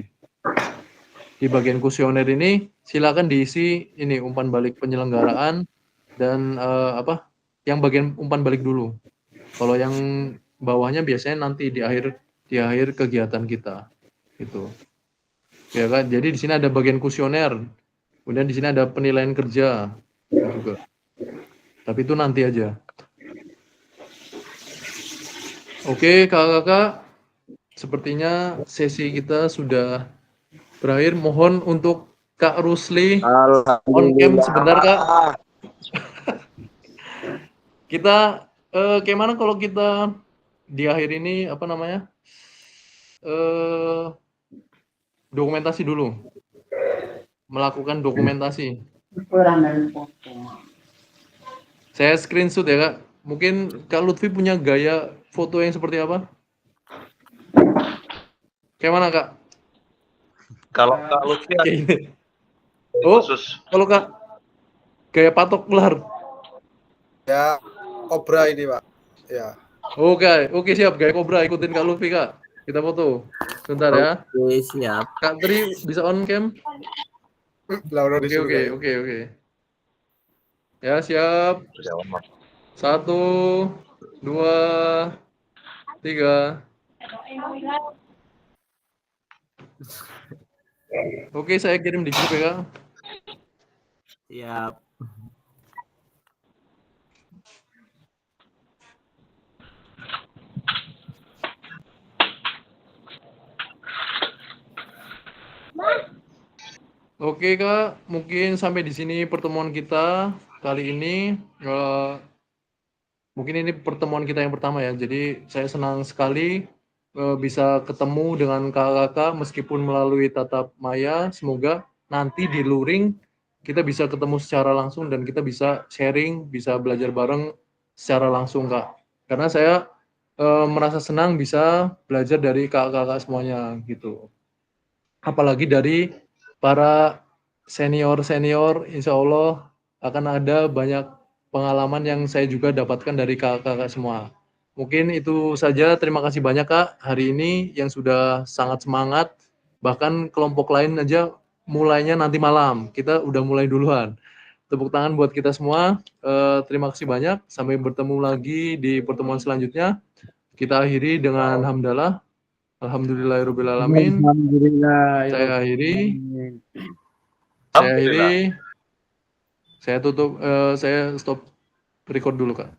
Di bagian kuesioner ini silakan diisi ini umpan balik penyelenggaraan dan yang bagian umpan balik dulu. Kalau yang bawahnya biasanya nanti di akhir kegiatan kita. Gitu. Ya kan? Jadi di sini ada bagian kuesioner. Kemudian di sini ada penilaian kerja juga. Tapi itu nanti aja. Oke, Kakak-kakak, sepertinya sesi kita sudah berakhir. Mohon untuk Kak Rusli on cam sebentar, Kak. Kita gimana kalau kita di akhir ini dokumentasi dulu. Melakukan dokumentasi. Saya screenshot ya, Kak. Mungkin Kak Lutfi punya gaya foto yang seperti apa? Kayak mana, Kak? Kalau Kak Lutfi Kayak ini. Oh, khusus. kalau Kak gaya patok ular. Ya, Cobra ini, Pak. Ya. Oke, siap. Gaya kobra, ikutin Kak Lutfi, Kak. Kita foto. Sebentar ya. Oke, siap. Kak Tri bisa on cam? Laura Oke. disuruh. Ya, siap. 1, 2, 3. Oke, saya kirim di grup ya, Kak. Siap. Oke, Kak, mungkin sampai di sini pertemuan kita kali ini. Mungkin ini pertemuan kita yang pertama ya. Jadi saya senang sekali bisa ketemu dengan kakak-kakak meskipun melalui tatap maya. Semoga nanti di luring kita bisa ketemu secara langsung dan kita bisa sharing, bisa belajar bareng secara langsung, Kak. Karena saya merasa senang bisa belajar dari kakak-kakak semuanya gitu. Apalagi dari para senior, insya Allah akan ada banyak pengalaman yang saya juga dapatkan dari kakak-kakak semua. Mungkin itu saja, terima kasih banyak Kak hari ini yang sudah sangat semangat, bahkan kelompok lain aja mulainya nanti malam, kita udah mulai duluan. Tepuk tangan buat kita semua, terima kasih banyak, sampai bertemu lagi di pertemuan selanjutnya. Kita akhiri dengan hamdalah. Alhamdulillahirrahmanirrahim. Alhamdulillah. Saya akhiri. Saya tutup. Saya stop record dulu, Kak.